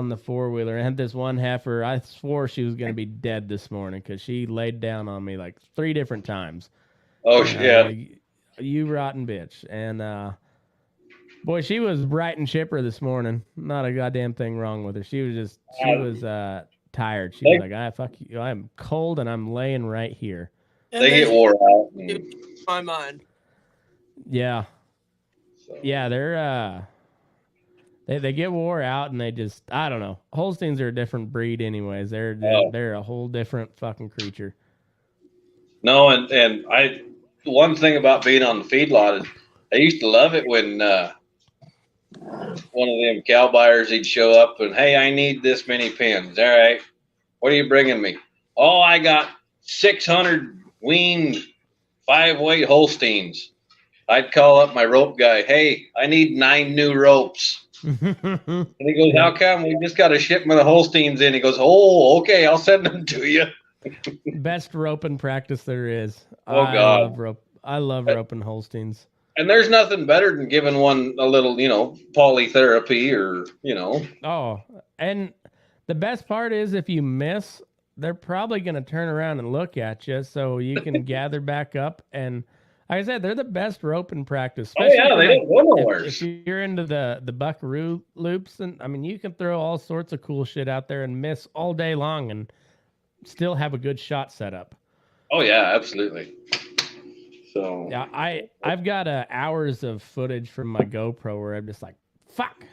the four-wheeler. I had this one heifer. I swore she was going to be dead this morning because she laid down on me like 3 different times. Oh, yeah. You rotten bitch. And boy, she was bright and chipper this morning. Not a goddamn thing wrong with her. She was tired. She was like, fuck you. I'm cold and I'm laying right here. And they get wore out. My mind. Yeah. So. Yeah, they're they get wore out, and they just, I don't know. Holsteins are a different breed anyways. They're a whole different fucking creature. No, and one thing about being on the feedlot is I used to love it when one of them cow buyers, he'd show up and, hey, I need this many pins. All right. What are you bringing me? Oh, I got 600 weaned 5-weight Holsteins. I'd call up my rope guy. Hey, I need 9 new ropes. And he goes, how come? We just got a shipment of Holsteins in. He goes, oh, okay, I'll send them to you. Best roping practice there is. Oh, God. I love roping Holsteins. And there's nothing better than giving one a little, polytherapy or, Oh, and the best part is if you miss, they're probably going to turn around and look at you so you can gather back up. And like I said, they're the best roping practice. Oh, yeah, they don't go nowhere. If you're into the buckaroo loops, and I mean, you can throw all sorts of cool shit out there and miss all day long and still have a good shot set up. Oh, yeah, absolutely. So Yeah, I've got hours of footage from my GoPro where I'm just like, fuck,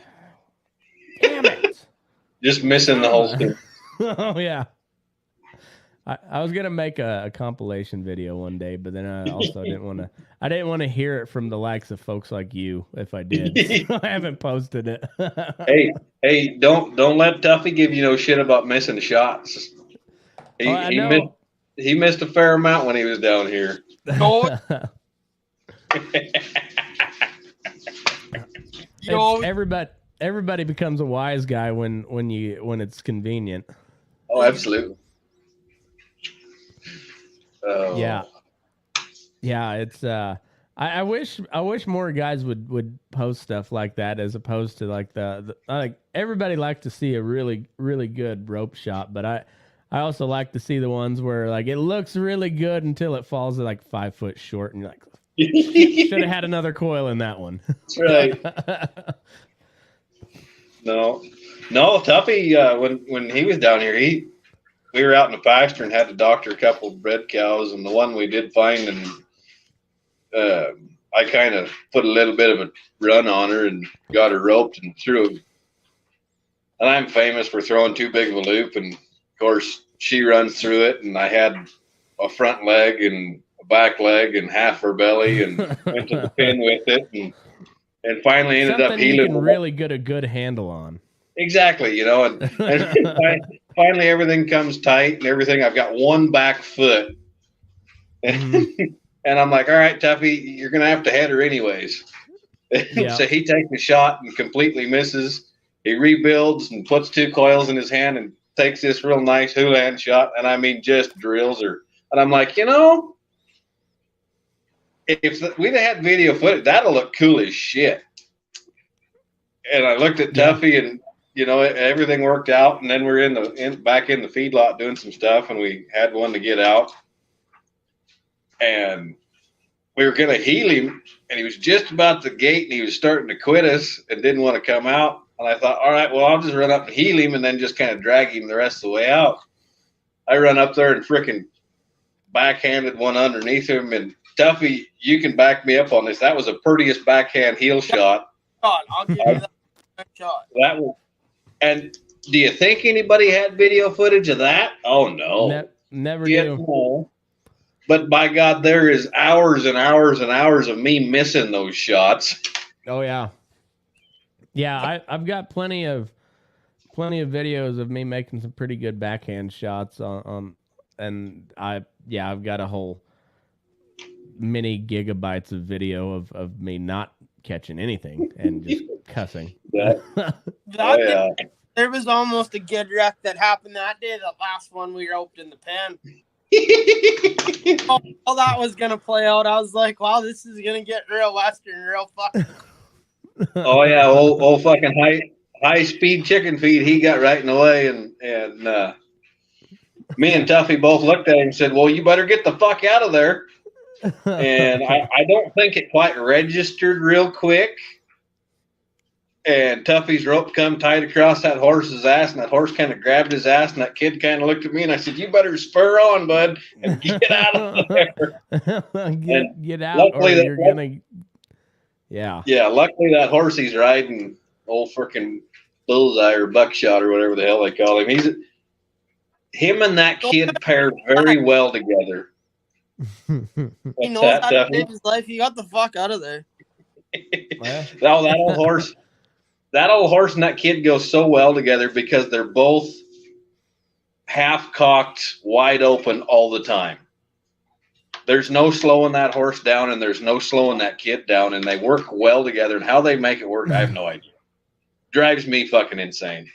damn it, just missing the whole thing. Oh yeah. I was gonna make a compilation video one day, but then I also didn't want to. I didn't want to hear it from the likes of folks like you. If I did, so I haven't posted it. Hey, don't let Tuffy give you no shit about missing shots. He missed a fair amount when he was down here. No, Everybody becomes a wise guy when it's convenient. Oh, absolutely. Yeah, it's I wish more guys would post stuff like that as opposed to like the like everybody likes to see a really good rope shot, but I also like to see the ones where like it looks really good until it falls at like 5 foot short and you're like, should have had another coil in that one. That's right. No, Tuffy, when he was down here, we were out in the pasture and had to doctor a couple of bred cows, and the one we did find, and I kind of put a little bit of a run on her and got her roped and threw her. And I'm famous for throwing too big of a loop, and of course she runs through it, and I had a front leg and a back leg and half her belly, and went to the pin with it, and finally ended up healing. You can really get a good handle on. Exactly, and finally everything comes tight and everything. I've got one back foot, and I'm like, all right, Tuffy, you're gonna have to head her anyways. Yeah. So he takes a shot and completely misses. He rebuilds and puts 2 coils in his hand and takes this real nice hula shot, and I mean just drills her. And I'm like, if we'd have had video footage, that'll look cool as shit. And I looked at Tuffy, and everything worked out. And then we're back in the feedlot doing some stuff, and we had one to get out, and we were gonna heel him, and he was just about the gate, and he was starting to quit us and didn't want to come out. And I thought, all right, well, I'll just run up and heel him, and then just kind of drag him the rest of the way out. I run up there and frickin' backhanded one underneath him, and Tuffy, you can back me up on this. That was the prettiest backhand heel shot. I'll give you that shot. That was, and do you think anybody had video footage of that? Oh no, never do. No. But by God, there is hours and hours and hours of me missing those shots. Oh yeah, I've got plenty of videos of me making some pretty good backhand shots on and I've got a whole many gigabytes of video of me not catching anything and just cussing. There was almost a good wreck that happened that day. The last one we roped in the pen. All that was gonna play out. I was like, wow, this is gonna get real western, real fucking. Oh yeah, old fucking high speed chicken feed. He got right in the way, and me and Tuffy both looked at him and said, well, you better get the fuck out of there. And I don't think it quite registered real quick. And Tuffy's rope come tight across that horse's ass, and that horse kind of grabbed his ass, and that kid kind of looked at me, and I said, you better spur on, bud, and get out of there. get out, or you're going to... Yeah. Yeah, luckily that horse he's riding, old freaking bullseye or buckshot or whatever the hell they call him. Him and that kid paired very well together. He knows how to save his life. He got the fuck out of there. Oh, that old horse and that kid go so well together because they're both half-cocked, wide open all the time. There's no slowing that horse down, and there's no slowing that kid down, and they work well together. And how they make it work, I have no idea. Drives me fucking insane.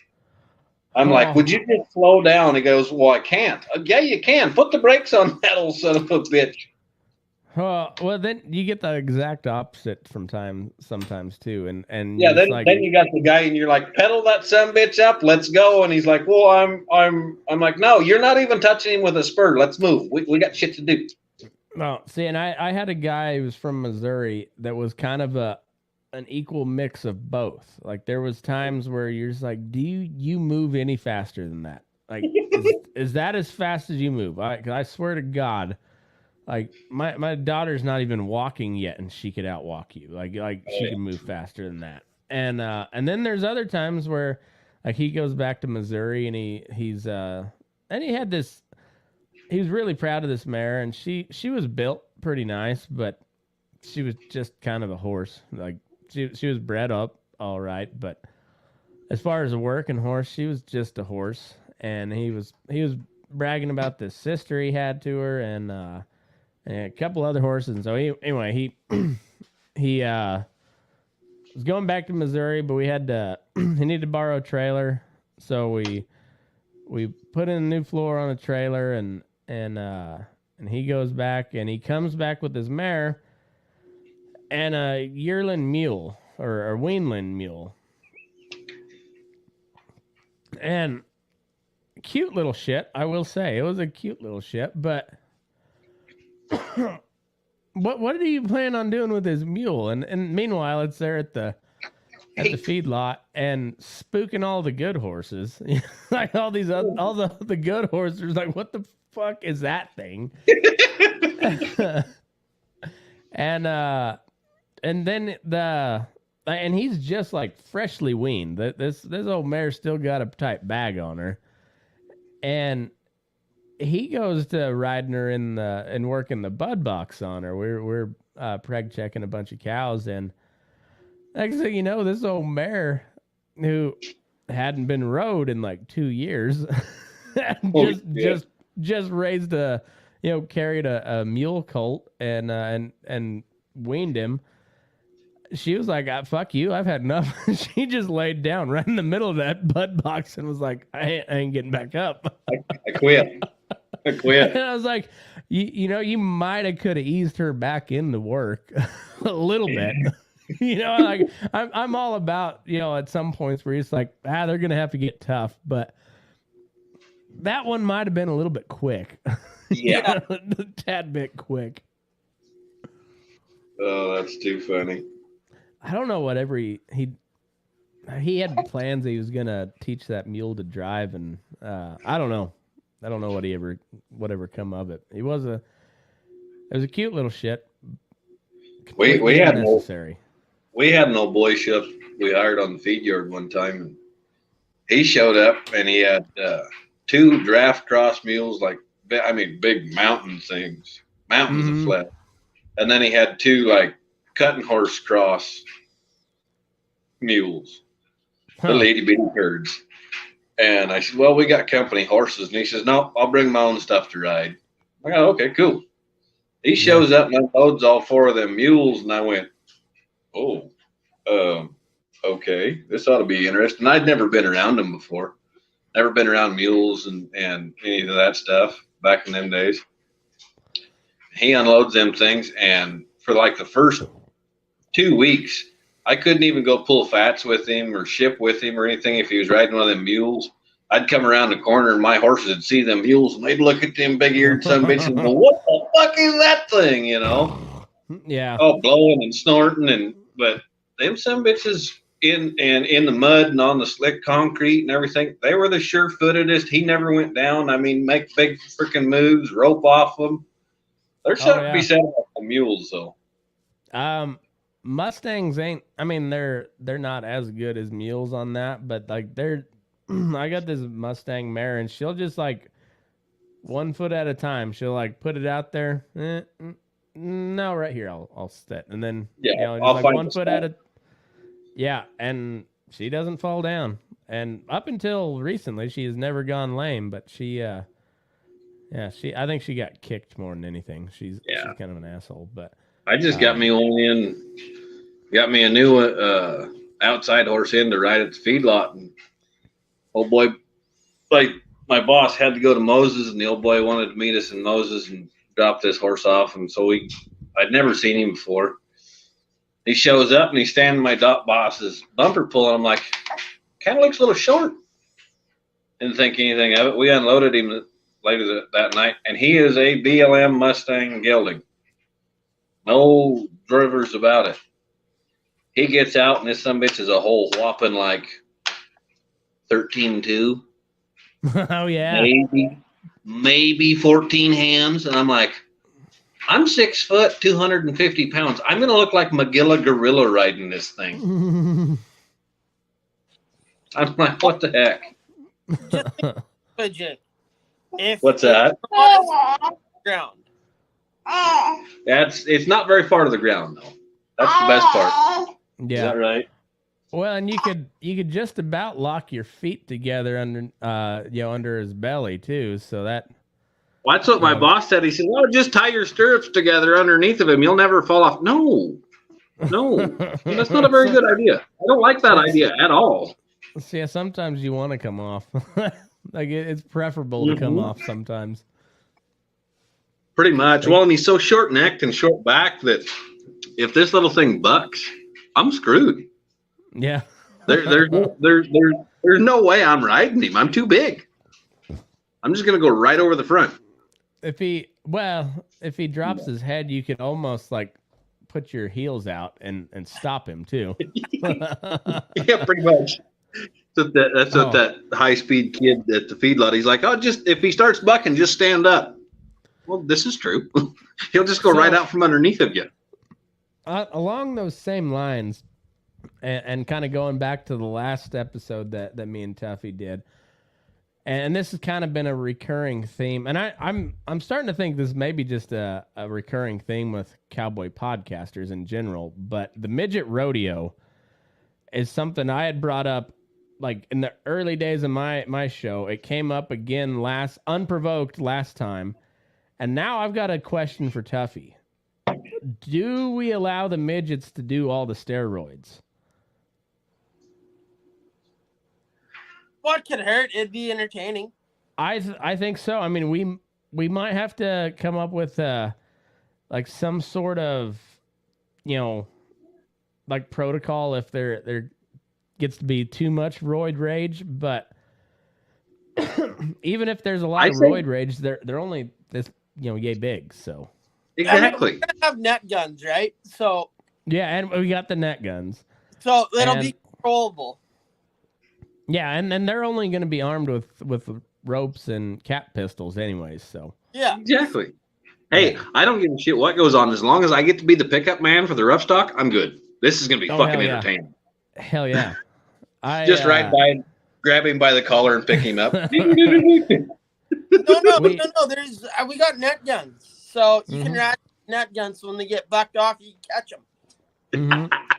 I'm like, would you just slow down? He goes, well, I can't. Yeah, you can. Put the brakes on that old son of a bitch. Well, then you get the exact opposite sometimes too, and yeah, then you got the guy, and you're like, pedal that son of a bitch up, let's go, and he's like, well, I'm like, no, you're not even touching him with a spur. Let's move. We got shit to do. No, see, and I had a guy who was from Missouri that was kind of an equal mix of both. Like there was times where you're just like, do you move any faster than that? Like, is that as fast as you move? 'Cause I swear to God, Like my daughter's not even walking yet, and she could outwalk you. Like she can move faster than that. And then there's other times where like he goes back to Missouri and he's and he had this. He was really proud of this mare, and she was built pretty nice, but she was just kind of a horse. Like she was bred up all right, but as far as a working horse, she was just a horse. And he was bragging about the sister he had to her, and a couple other horses. And so he he was going back to Missouri, but we had to he needed to borrow a trailer, so we put in a new floor on a trailer, and he goes back, and he comes back with his mare and a yearling mule or a weanling mule, and cute little shit. I will say it was a cute little shit, but. What do you plan on doing with his mule? And meanwhile, it's there at the feedlot and spooking all the good horses. Like all the good horses. Like, what the fuck is that thing? and then and he's just like freshly weaned. This old mare's still got a tight bag on her, and he goes to riding her and working the bud box on her. We're preg checking a bunch of cows, and next thing you know, this old mare who hadn't been rode in like 2 years just raised carried a mule colt and weaned him. She was like, fuck you, I've had enough. She just laid down right in the middle of that bud box and was like, I ain't getting back up. I quit. And I was like, you might have could have eased her back into work a little bit. Like I'm all about, at some points where it's like, they're gonna have to get tough, but that one might have been a little bit quick. Yeah. A tad bit quick. Oh, that's too funny. I don't know whatever he had plans that he was gonna teach that mule to drive, and I don't know whatever come of it. It was a cute little shit. We had necessary. We had an old boy ship we hired on the feed yard one time, and he showed up and he had 2 draft cross mules, like big mountain things, mountains of flesh, and then he had 2 like cutting horse cross mules, little itty bitty herds. And I said, well, we got company horses. And he says, no, I'll bring my own stuff to ride. I go, okay, cool. He shows up and unloads all 4 of them mules. And I went, oh, okay, this ought to be interesting. I'd never been around them before. Never been around mules and any of that stuff back in them days. He unloads them things. And for like the first 2 weeks, I couldn't even go pull fats with him or ship with him or anything if he was riding one of them mules. I'd come around the corner and my horses would see them mules and they'd look at them big-eared son of bitches and go, what the fuck is that thing, Yeah. Oh, blowing and snorting, but them son of bitches in the mud and on the slick concrete and everything, they were the sure-footedest. He never went down. Make big freaking moves, rope off them. There's something to be said about the mules, though. Mustangs ain't. They're not as good as mules on that, but like they're. I got this Mustang mare, and she'll just like 1 foot at a time. She'll like put it out there. No, right here. I'll sit, and then I'll like 1 foot at a. Yeah, and she doesn't fall down. And up until recently, she has never gone lame. But she, I think she got kicked more than anything. She's kind of an asshole, but. I just got me a new outside horse in to ride at the feedlot, and old boy, like my boss had to go to Moses, and the old boy wanted to meet us in Moses and drop this horse off, and so I'd never seen him before. He shows up and he's standing my boss's bumper pull, and I'm like, kind of looks a little short. Didn't think anything of it. We unloaded him later that night, and he is a BLM Mustang gelding. No drivers about it. He gets out, and this sumbitch is a whole whopping like 13.2. Oh yeah, maybe 14 hands, and I'm like, I'm 6 foot, 250 pounds. I'm going to look like Magilla Gorilla riding this thing. I'm like, what the heck? Just Jake. What's that? Ground. It's not very far to the ground though. That's the best part. Yeah. Is that right? Well, and you could just about lock your feet together under under his belly too. So that. Well, that's what my boss said. He said, "Well, just tie your stirrups together underneath of him. You'll never fall off." No, that's not a very good idea. I don't like that idea at all. See, yeah, sometimes you want to come off. Like it's preferable to come off sometimes. Pretty much. Well, and he's so short necked and short backed that if this little thing bucks, I'm screwed. Yeah. There's no way I'm riding him. I'm too big. I'm just gonna go right over the front. If he drops his head, you could almost like put your heels out and stop him too. Yeah, pretty much. That's what that high-speed kid at the feedlot. He's like, "Oh, just if he starts bucking, just stand up." Well, this is true. He'll just go right out from underneath of you. Along those same lines, and kind of going back to the last episode that me and Tuffy did, and this has kind of been a recurring theme, and I'm starting to think this may be just a recurring theme with cowboy podcasters in general, but the midget rodeo is something I had brought up like in the early days of my show. It came up again unprovoked last time. And now I've got a question for Tuffy. Do we allow the midgets to do all the steroids? What could hurt? It'd be entertaining. I think so. I mean, we might have to come up with like some sort of, like protocol if there gets to be too much roid rage, but even if there's a lot of roid rage, they're only this yay big. So exactly. I mean, we're gonna have net guns, right? So yeah, and we got the net guns. So it'll be controllable. Yeah, and they're only going to be armed with ropes and cap pistols, anyways. So yeah, exactly. Hey, I don't give a shit what goes on as long as I get to be the pickup man for the rough stock. I'm good. This is going to be fucking entertaining. Hell yeah! Just ride by and grab him by the collar and pick him up. No. There's we got net guns, so you can ride net guns. So when they get bucked off, you can catch them.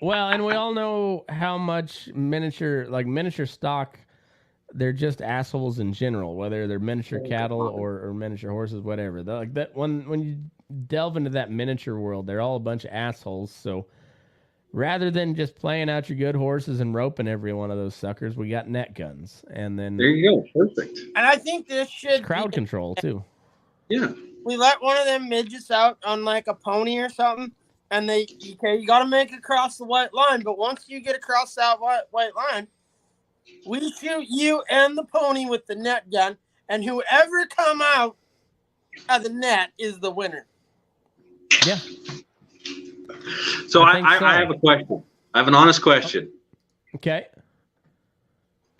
Well, and we all know how much miniature stock, they're just assholes in general, whether they're miniature cattle or miniature horses, whatever. They're like that when you delve into that miniature world, they're all a bunch of assholes. So rather than just playing out your good horses and roping every one of those suckers, we got net guns, and then there you go, perfect. And I think this should crowd control too. Yeah, we let one of them midgets out on like a pony or something. And you got to make it across the white line. But once you get across that white line, we shoot you and the pony with the net gun. And whoever come out of the net is the winner. Yeah. So I have a question. I have an honest question. Okay.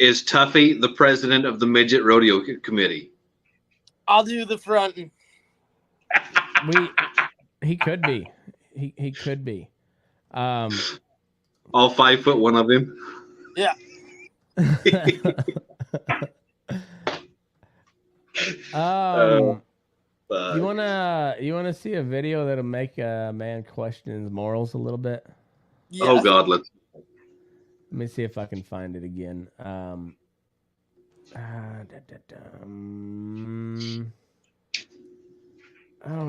Is Tuffy the president of the Midget Rodeo Committee? I'll do the front. He could be. He could be. All 5 foot one of him. Yeah. You wanna see a video that'll make a man question his morals a little bit? Yes. Oh God, let me see if I can find it again. Oh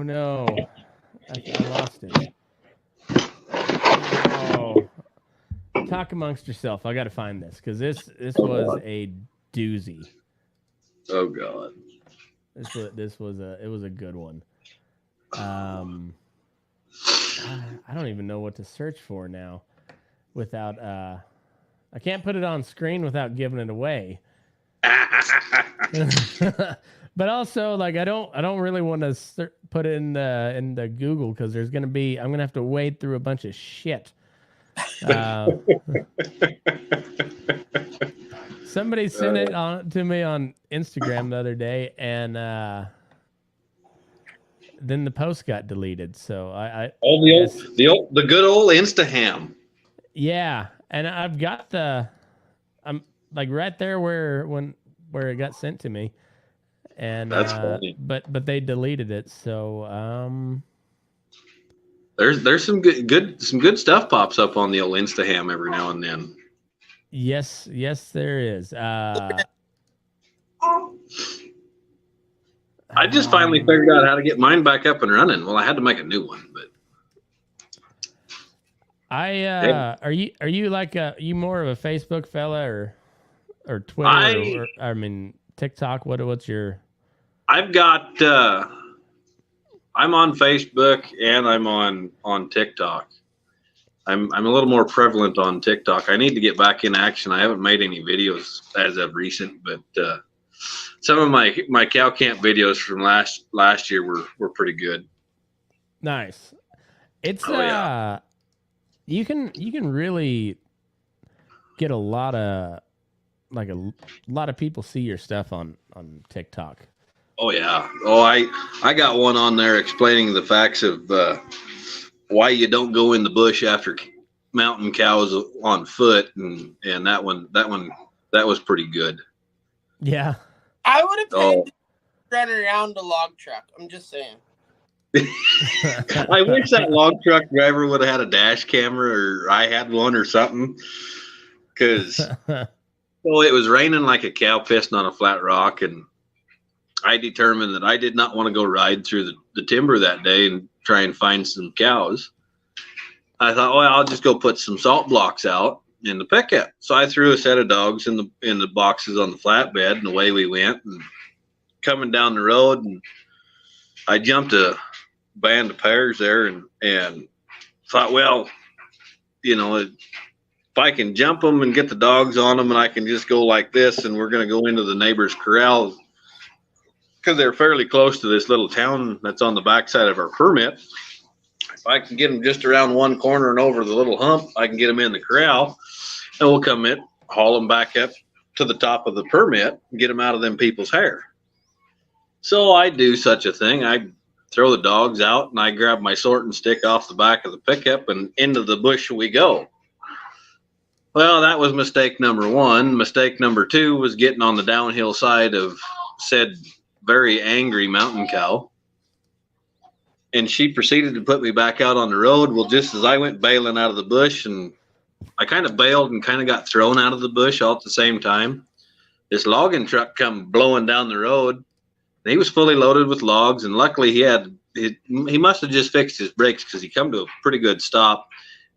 no, I lost it. Oh, talk amongst yourself. I got to find this because this was a doozy. Oh God, this was a good one. I don't even know what to search for now, without I can't put it on screen without giving it away. But also, like, I don't really want to put it in the Google because I'm gonna have to wade through a bunch of shit. Somebody sent it to me on Instagram the other day, and then the post got deleted. So I Oh, the good old Instaham. yeah, and I've got I'm like right there where it got sent to me, and That's funny. but they deleted it. So There's some good stuff pops up on the old Instaham every now and then. yes, there is. I just finally figured out how to get mine back up and running. Well, I had to make a new one, but are you like you more of a Facebook fella or Twitter or I mean TikTok? What's your? I've got I'm on Facebook and I'm on TikTok. I'm a little more prevalent on TikTok. I need to get back in action. I haven't made any videos as of recent, but some of my cow camp videos from last year were pretty good. Nice. It's yeah. You can really get a lot of people see your stuff on TikTok. Oh yeah. Oh, I got one on there explaining the facts of why you don't go in the bush after mountain cows on foot, and that was pretty good. Yeah. I would have paid to run around a log truck. I'm just saying. I wish that log truck driver would have had a dash camera, or I had one or something, because it was raining like a cow pissing on a flat rock, and I determined that I did not want to go ride through the timber that day and try and find some cows. I thought, well, I'll just go put some salt blocks out in the pickup. So I threw a set of dogs in the boxes on the flatbed, and away we went. And coming down the road, and I jumped a band of pairs there, and thought, well, if I can jump them and get the dogs on them, and I can just go like this, and we're going to go into the neighbor's corral, because they're fairly close to this little town that's on the backside of our permit. If I can get them just around one corner and over the little hump, I can get them in the corral, and we'll come in, haul them back up to the top of the permit, and get them out of them people's hair. So I do such a thing. I throw the dogs out, and I grab my sorting stick off the back of the pickup, and into the bush we go. Well, that was mistake number one. Mistake number two was getting on the downhill side of said very angry mountain cow. And she proceeded to put me back out on the road. Well, just as I went bailing out of the bush, and I kind of bailed and kind of got thrown out of the bush all at the same time, this logging truck come blowing down the road. And he was fully loaded with logs, and luckily he must have just fixed his brakes, because he come to a pretty good stop.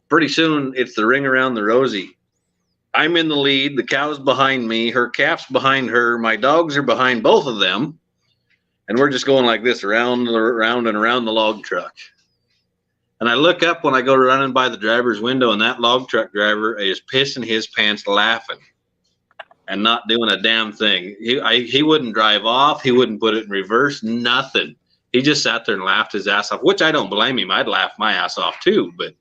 Pretty soon, it's the ring around the rosy. I'm in the lead. The cow's behind me. Her calf's behind her. My dogs are behind both of them. And we're just going like this around and around the log truck. And I look up when I go running by the driver's window, and that log truck driver is pissing his pants laughing and not doing a damn thing. He wouldn't drive off. He wouldn't put it in reverse, nothing. He just sat there and laughed his ass off, which I don't blame him. I'd laugh my ass off too. But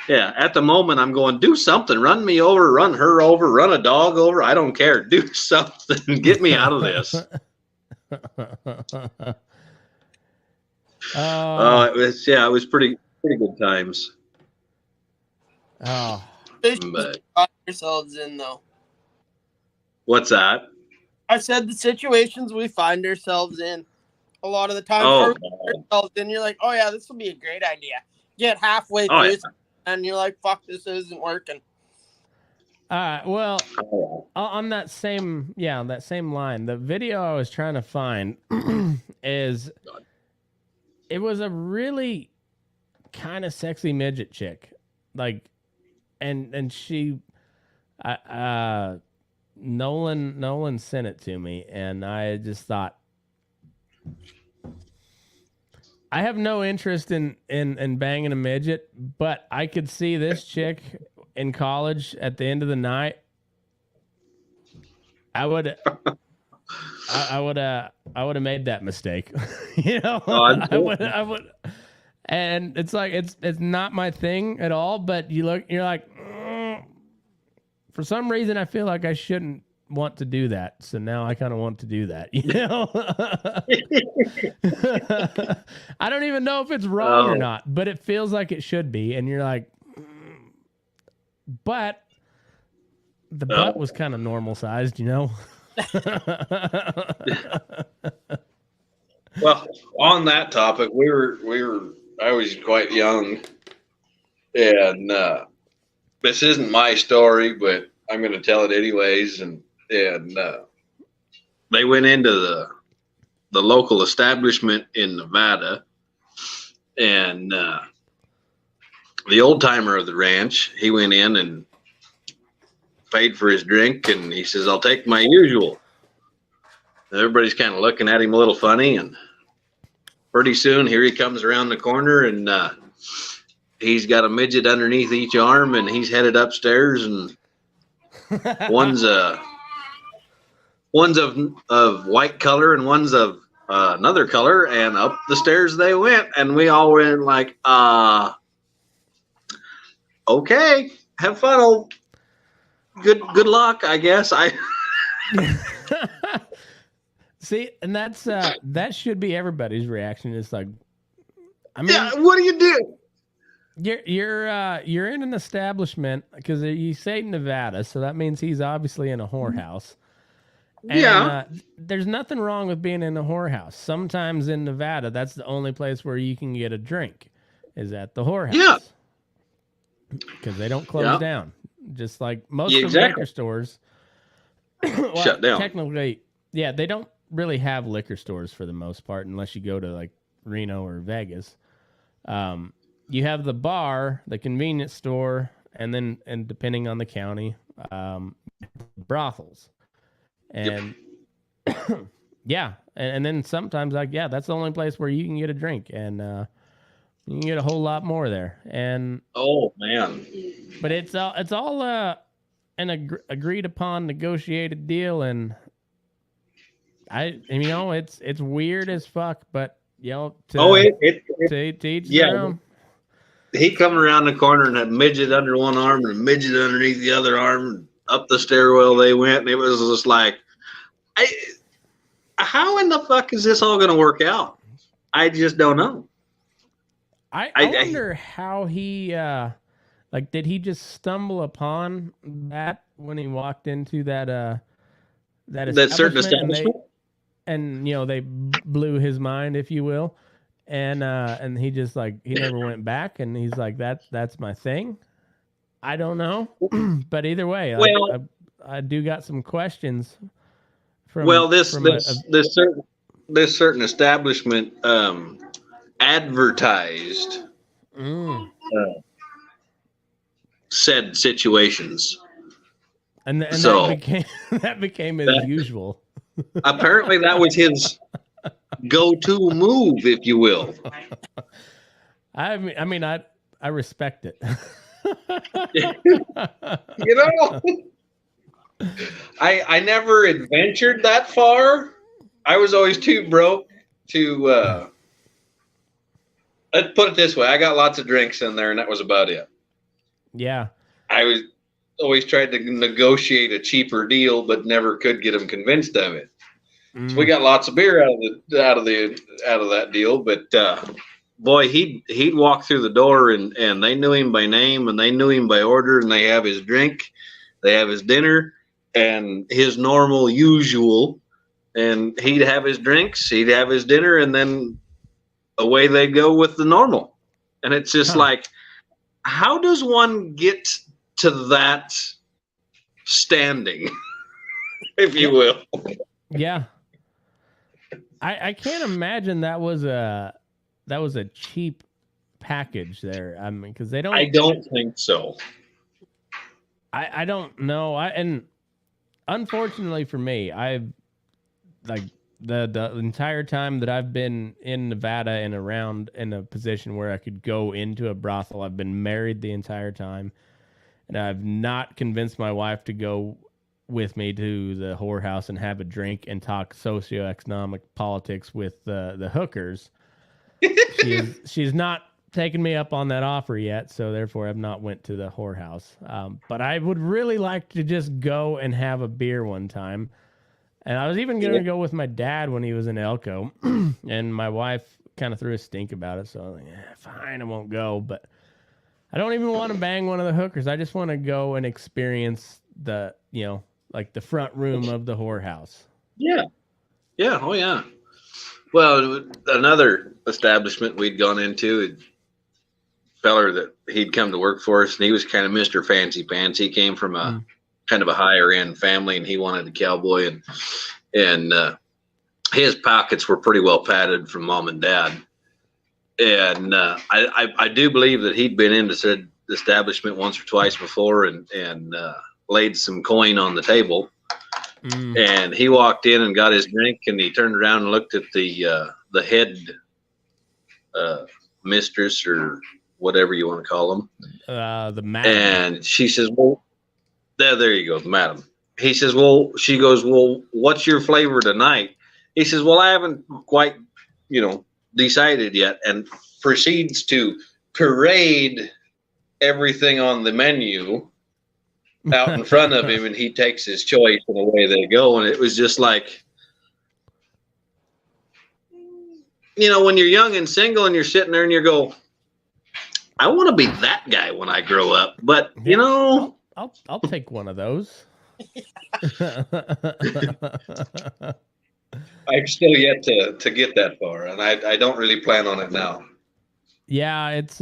yeah, at the moment I'm going, do something. Run me over, run her over, run a dog over. I don't care. Do something. Get me out of this. It was pretty good times. Oh, But find ourselves in though. What's that? I said the situations we find ourselves in a lot of the time. And you're like, oh yeah, this will be a great idea. Get halfway through, and you're like, fuck, this isn't working. Well, on that same line, the video I was trying to find it was a really kind of sexy midget chick, like, and she, Nolan sent it to me, and I just thought, I have no interest in banging a midget, but I could see this chick in college at the end of the night. I would have made that mistake. I would, and it's like it's not my thing at all. But you're like, for some reason I feel like I shouldn't want to do that, so now I kind of want to do that. You know, I don't even know if it's wrong or not, but it feels like it should be. And you're like, but the butt was kind of normal sized, you know. Well, on that topic, I was quite young, and this isn't my story, but I'm going to tell it anyways. And they went into the local establishment in Nevada, and the old timer of the ranch, he went in and paid for his drink, and he says, "I'll take my usual." Everybody's kind of looking at him a little funny, and pretty soon here he comes around the corner, and he's got a midget underneath each arm, and he's headed upstairs, and one's of white color and one's of another color, and up the stairs they went, and we all went like, okay, have fun, old good luck, I guess. See, and that's that should be everybody's reaction. It's like, I mean, yeah, what do you do? You're in an establishment, because you say Nevada, so that means he's obviously in a whorehouse. And, Yeah. There's nothing wrong with being in a whorehouse. Sometimes in Nevada, that's the only place where you can get a drink, is at the whorehouse. Yeah. Because they don't close Yeah. down. Just like most Yeah, of the exactly. liquor stores. Shut down. Technically, yeah, they don't really have liquor stores for the most part, unless you go to like Reno or Vegas. You have the bar, the convenience store, and depending on the county, brothels. And yeah, and then sometimes like, yeah, that's the only place where you can get a drink, and you can get a whole lot more there. And Oh man. but it's all an agreed upon negotiated deal, and it's weird as fuck, but to each their own. He come around the corner and had a midget under one arm and a midget underneath the other arm, and up the stairwell they went, and it was just like, how in the fuck is this all going to work out? I just don't know. I wonder how he did he just stumble upon that when he walked into that certain establishment? And they blew his mind, if you will. And he just he never went back, and he's like, that's my thing. I don't know. But either way, I do got some questions from this certain establishment advertised said situations. And so that became his usual. Apparently that was his go-to move, if you will. I respect it. I never adventured that far. I was always too broke to let's put it this way, I got lots of drinks in there, and that was about it. Yeah. I was always tried to negotiate a cheaper deal, but never could get them convinced of it. So we got lots of beer out of that deal, but boy, he'd walk through the door, and they knew him by name, and they knew him by order, and they have his drink, they have his dinner, and his normal usual, and he'd have his drinks, he'd have his dinner, and then away they go with the normal. And it's just like, how does one get to that standing, if you will? Yeah. I can't imagine that was a cheap package there. I mean, because they don't. I don't think so. I don't know. And unfortunately for me, I've the entire time that I've been in Nevada and around in a position where I could go into a brothel, I've been married the entire time, and I've not convinced my wife to go with me to the whorehouse and have a drink and talk socioeconomic politics with the hookers. She's not taken me up on that offer yet, so therefore I've not went to the whorehouse. But I would really like to just go and have a beer one time. And I was even going to go with my dad when he was in Elko, and my wife kind of threw a stink about it. So I was like, fine, I won't go. But I don't even want to bang one of the hookers. I just want to go and experience the, like the front room of the whorehouse. Yeah. Yeah. Oh, yeah. Well, another establishment we'd gone into, feller that he'd come to work for us, and he was kind of Mr. Fancy Pants. He came from a kind of a higher end family, and he wanted the Cowboy, and his pockets were pretty well padded from mom and dad. And I do believe that he'd been into said establishment once or twice before and laid some coin on the table. And he walked in and got his drink, and he turned around and looked at the head mistress, or whatever you want to call them. The madam. And she says, well, there you go, the madam. He says, well, she goes, well, what's your flavor tonight? He says, well, I haven't quite, decided yet, and proceeds to parade everything on the menu out in front of him, and he takes his choice, and away they go. And it was just like, when you're young and single and you're sitting there and you go, I want to be that guy when I grow up. But, I'll take one of those. I've still yet to get that far, and I don't really plan on it now. Yeah, it's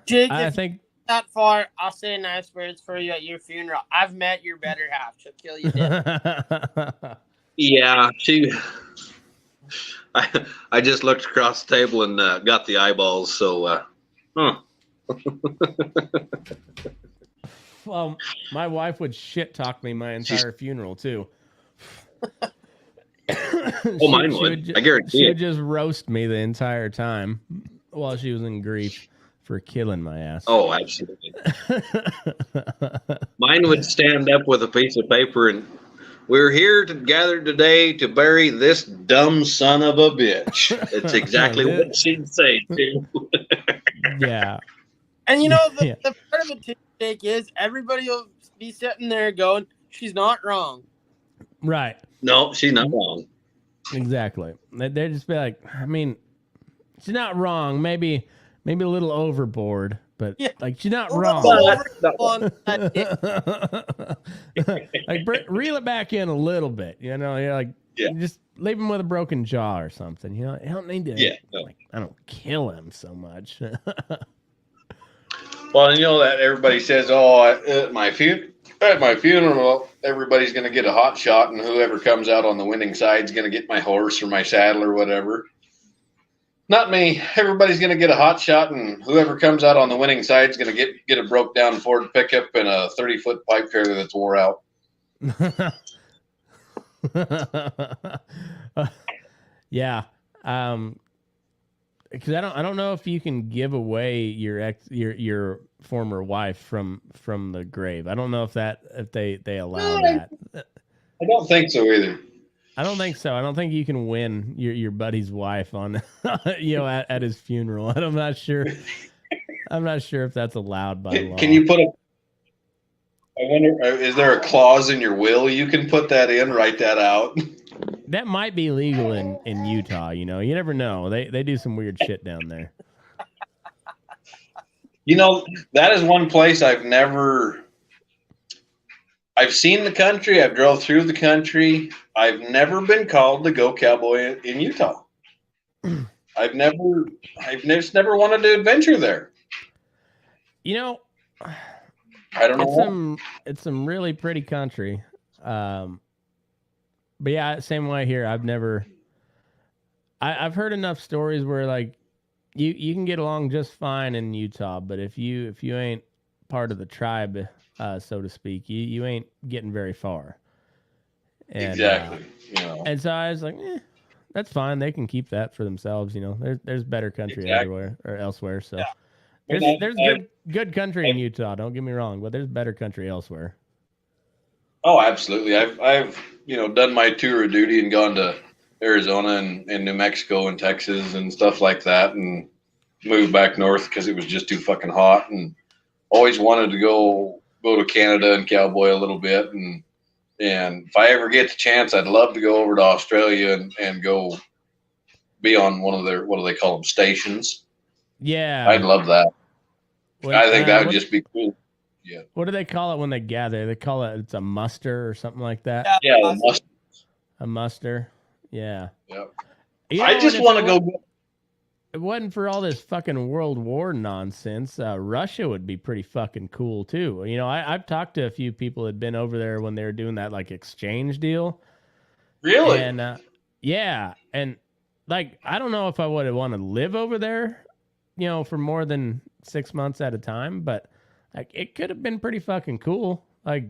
Jake, I think that far, I'll say nice words for you at your funeral. I've met your better half. She'll kill you dead. Yeah, I just looked across the table and got the eyeballs. So, Well, my wife would shit talk me my entire funeral too. Mine would. I guarantee she would just roast me the entire time while she was in grief for killing my ass. Oh, absolutely. Mine would stand up with a piece of paper, and we're here to gather today to bury this dumb son of a bitch. It's exactly what she'd say too. Yeah. And the part of the take is everybody will be sitting there going, she's not wrong. Right. No, she's not wrong. Exactly. They'd just be like, I mean, she's not wrong. Maybe a little overboard, but like she's not wrong. Like reel it back in a little bit. You're like, just leave him with a broken jaw or something. You don't need to. Yeah. No. Like, I don't kill him so much. Well, that everybody says, at my funeral, everybody's going to get a hot shot, and whoever comes out on the winning side is going to get my horse or my saddle or whatever. Not me. Everybody's going to get a hot shot, and whoever comes out on the winning side is going to get a broke down Ford pickup and a 30-foot pipe trailer that's wore out. Yeah. Because I don't know if you can give away your former wife from the grave. I don't know if they allow that. I don't think so either. I don't think so. I don't think you can win your buddy's wife on at his funeral. I'm not sure. I'm not sure if that's allowed by law. Can you put I wonder, is there a clause in your will you can put that in, write that out? That might be legal in Utah. You never know. They do some weird shit down there. That is one place I've seen the country. I've drove through the country. I've never been called to go cowboy in Utah. I've just never wanted to adventure there. I don't know. It's some really pretty country. But yeah, same way here. I've heard enough stories where like you can get along just fine in Utah, but if you ain't part of the tribe, so to speak, you ain't getting very far. And, exactly. And so I was like, that's fine. They can keep that for themselves. There's better country everywhere or elsewhere. So there's good country in Utah. Don't get me wrong, but there's better country elsewhere. Oh, absolutely. I've done my tour of duty and gone to Arizona and New Mexico and Texas and stuff like that. And, moved back north because it was just too fucking hot, and always wanted to go to Canada and cowboy a little bit, and if I ever get the chance, I'd love to go over to Australia and go be on one of their, what do they call them, stations. Yeah, I'd love that. I think that would just be cool. Yeah. What do they call it when they gather? They call it's a muster or something like that. Yeah, a muster. Yeah. Yep. You know, I just want to go. It wasn't for all this fucking World War nonsense. Russia would be pretty fucking cool too. You know, I've talked to a few people that had been over there when they were doing that like exchange deal. Really? And yeah, and like I don't know if I would want to live over there, you know, for more than 6 months at a time, but like it could have been pretty fucking cool. Like,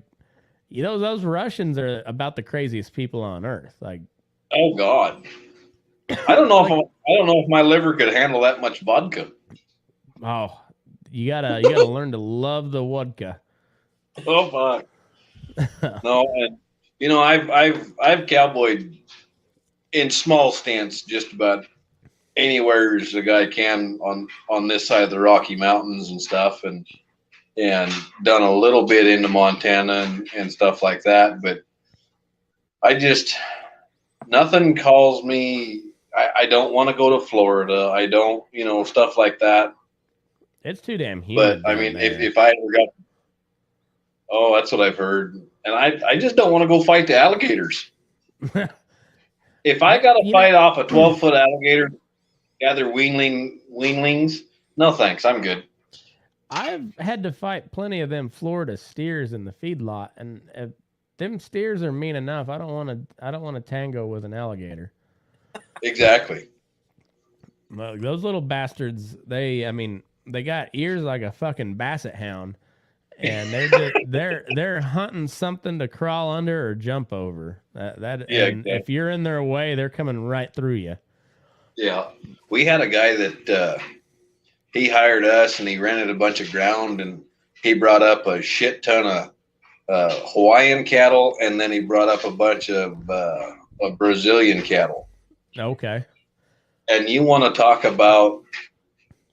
you know, those Russians are about the craziest people on earth. Like, oh God, I don't know if my liver could handle that much vodka. Oh, you gotta learn to love the vodka. Oh fuck. No, and you know I've cowboyed in small stints just about anywhere as a guy can on this side of the Rocky Mountains and stuff, and done a little bit into Montana and stuff like that. But I just, nothing calls me. I don't want to go to Florida. I don't, you know, stuff like that. It's too damn humid. But I mean, if I ever got, oh, that's what I've heard. And I just don't want to go fight the alligators. If I got to fight off a 12-foot alligator, gather weanlings, no thanks. I'm good. I've had to fight plenty of them Florida steers in the feedlot, and if them steers are mean enough, I don't want to tango with an alligator. Exactly. Well, those little bastards, they got ears like a fucking basset hound, and they're hunting something to crawl under or jump over. Yeah, exactly. If you're in their way, they're coming right through you. Yeah, we had a guy that he hired us, and he rented a bunch of ground, and he brought up a shit ton of Hawaiian cattle, and then he brought up a bunch of Brazilian cattle. Okay. And you want to talk about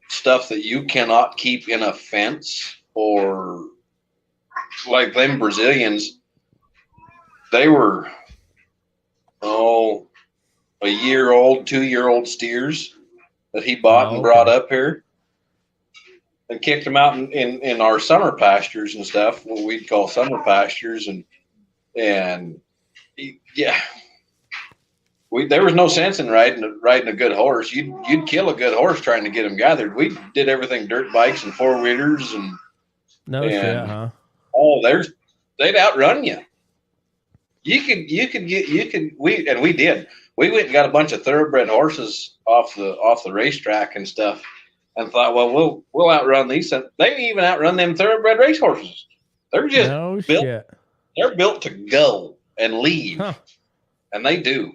stuff that you cannot keep in a fence, or like them Brazilians, they were, a year-old, 2-year-old steers that he bought and brought up here and kicked them out in our summer pastures and stuff, what we'd call summer pastures. And yeah, there was no sense in riding a good horse. You'd kill a good horse trying to get him gathered. We did everything dirt bikes and 4-wheelers and shit, huh? Oh, they'd outrun you. We did. We went and got a bunch of thoroughbred horses off the racetrack and stuff, and thought, well, we'll outrun these. They even outrun them thoroughbred race horses. They're just built. Shit. They're built to go and leave, and they do.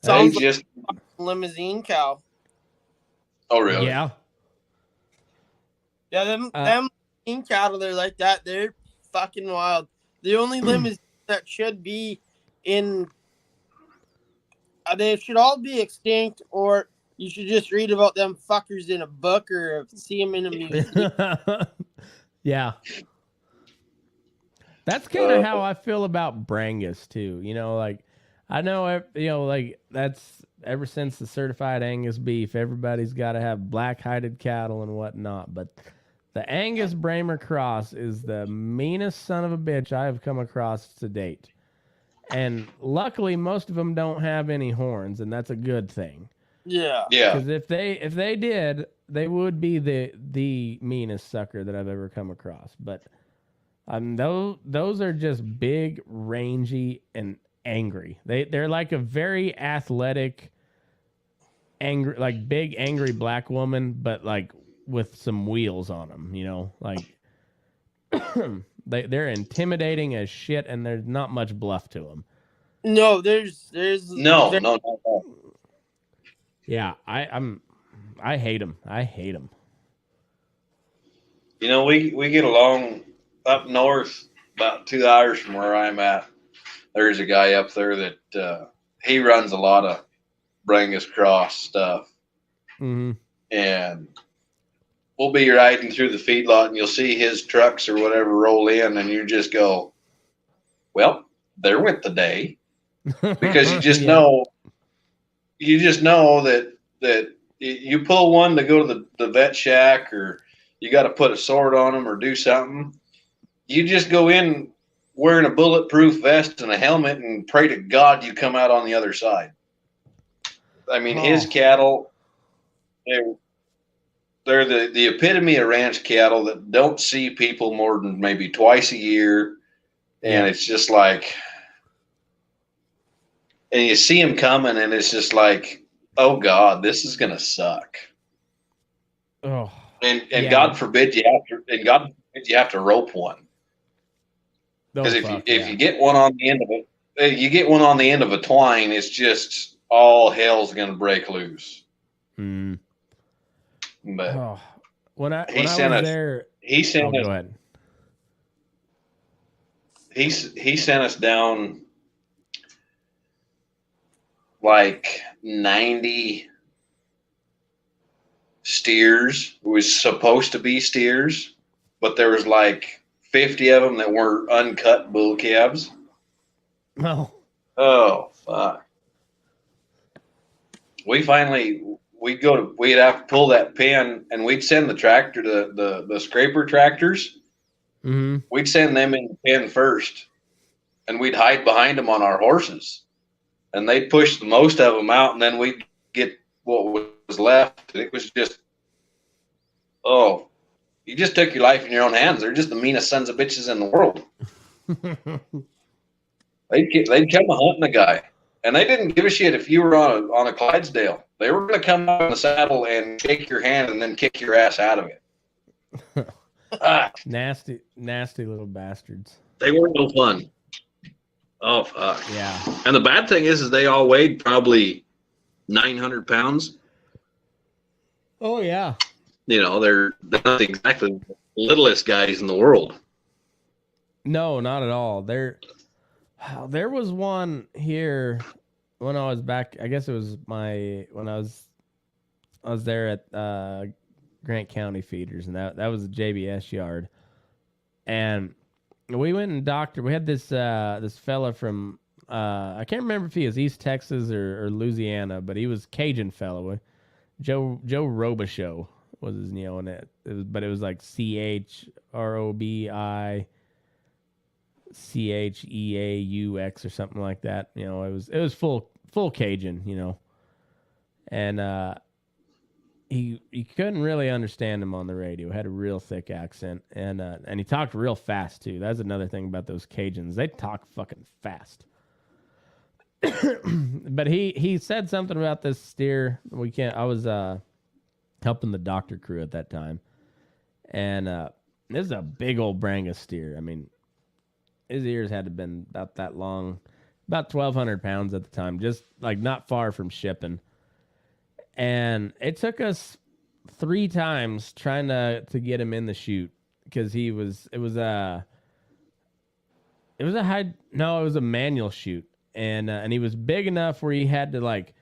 Sounds like a limousine cow. Oh, really? Yeah. Yeah, them limousine cattle, they're like that. They're fucking wild. The only limousine that should be in, they should all be extinct, or you should just read about them fuckers in a book or see them in a museum. Yeah. That's kind of how I feel about Brangus too. You know, like I know, like that's ever since the certified Angus beef, everybody's got to have black-hided cattle and whatnot. But the Angus Bramer cross is the meanest son of a bitch I have come across to date. And luckily, most of them don't have any horns, and that's a good thing. Yeah. Yeah. Because if they did, they would be the meanest sucker that I've ever come across. But those are just big, rangy, and angry. They're like a very athletic, angry, like big, angry black woman, but like with some wheels on them, you know, like they're intimidating as shit, and there's not much bluff to them. No, there's no. Yeah, I hate them. I hate them. You know, we get along up north, about 2 hours from where I'm at. There's a guy up there that he runs a lot of Brangus cross stuff. Mm-hmm. and we'll be riding through the feedlot, and you'll see his trucks or whatever roll in, and you just go, well, there went the day. Because you just know that you pull one to go to the vet shack, or you got to put a sword on them or do something. You just go in wearing a bulletproof vest and a helmet and pray to God you come out on the other side. I mean, his cattle, they're the epitome of ranch cattle that don't see people more than maybe twice a year. And it's just like, and you see him coming, and it's just like, oh God, this is gonna suck. Oh, and God forbid you have to rope one. Because if you get one on the end of it, you get one on the end of a twine, it's just all hell's gonna break loose. Hmm. But when I was there, he sent us. Go ahead. He sent us down like 90 steers. It was supposed to be steers, but there was like 50 of them that were uncut bull calves. Oh fuck. We'd have to pull that pin, and we'd send the tractor to the scraper tractors. Mm-hmm. We'd send them in the pen first, and we'd hide behind them on our horses, and they'd push the most of them out, and then we'd get what was left. And it was just, oh, you just took your life in your own hands. They're just the meanest sons of bitches in the world. They'd come hunting a guy, and they didn't give a shit if you were on a Clydesdale. They were going to come out in the saddle and shake your hand and then kick your ass out of it. Nasty little bastards. They were no fun. Oh fuck. Yeah. And the bad thing is they all weighed probably 900 pounds. Oh yeah. You know, they're not exactly the littlest guys in the world. No, not at all. There was one here when I was back. I guess it was when I was there at Grant County Feeders, and that was a JBS yard. And we went and doctored. We had this fella from I can't remember if he was East Texas or Louisiana, but he was Cajun fellow. Joe Robichaux was his name, and it was like CHROBICHEAUX or something like that. You know, it was full Cajun, you know. And he couldn't really understand him on the radio. Had a real thick accent, and he talked real fast too. That's another thing about those Cajuns. They talk fucking fast. But he said something about this steer. I was helping the doctor crew at that time, and this is a big old Brangus steer. I mean, his ears had to have been about that long, about 1,200 pounds at the time, just like not far from shipping. And it took us 3 times trying to get him in the chute, because it was a manual chute, and he was big enough where he had to like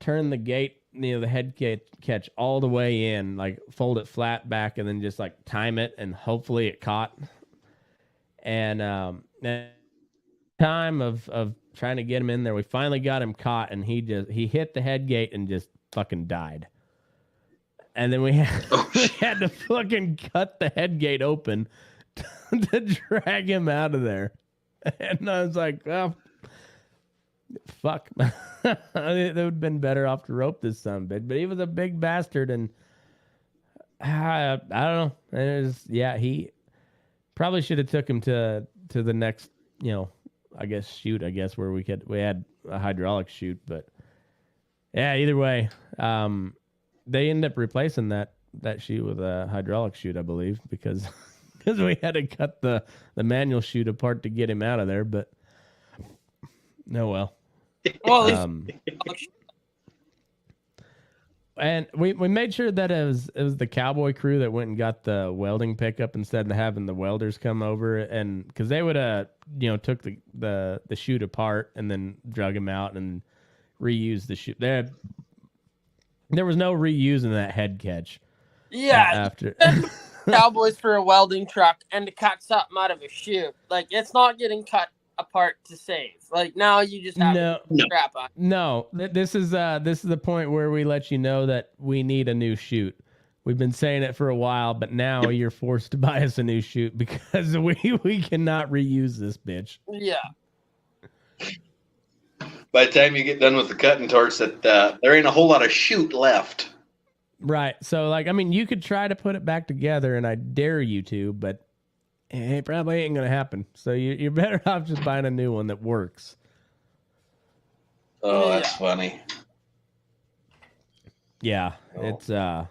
turn the gate, you know, the head catch all the way in, like fold it flat back, and then just like time it, and hopefully it caught. And time of trying to get him in there, we finally got him caught, and he hit the head gate and just fucking died. And then we had to fucking cut the head gate open to drag him out of there. And I was like, well, fuck. It would have been better off to rope this son of a bitch. But he was a big bastard, and I don't know. He probably should have took him to the next, you know, chute, where we had a hydraulic chute. But yeah, either way, they ended up replacing that chute with a hydraulic chute, I believe, because we had to cut the manual chute apart to get him out of there. But no, well. And we made sure that it was the Cowboy crew that went and got the welding pickup instead of having the welders come over, and because they would took the chute apart and then drug him out and reused the chute. There was no reusing that head catch. Yeah, After Cowboys for a welding truck and to cut something out of a chute. Like, it's not getting cut apart to save. Like, now you just have no, crap on. no. This is the point where we let you know that we need a new chute. We've been saying it for a while, but now you're forced to buy us a new chute because we cannot reuse this bitch. Yeah. By the time you get done with the cutting torch, that there ain't a whole lot of chute left. Right. So, like, I mean, you could try to put it back together, and I dare you to, but it probably ain't gonna happen. So you're better off just buying a new one that works. Oh, that's funny. Yeah, it's yeah.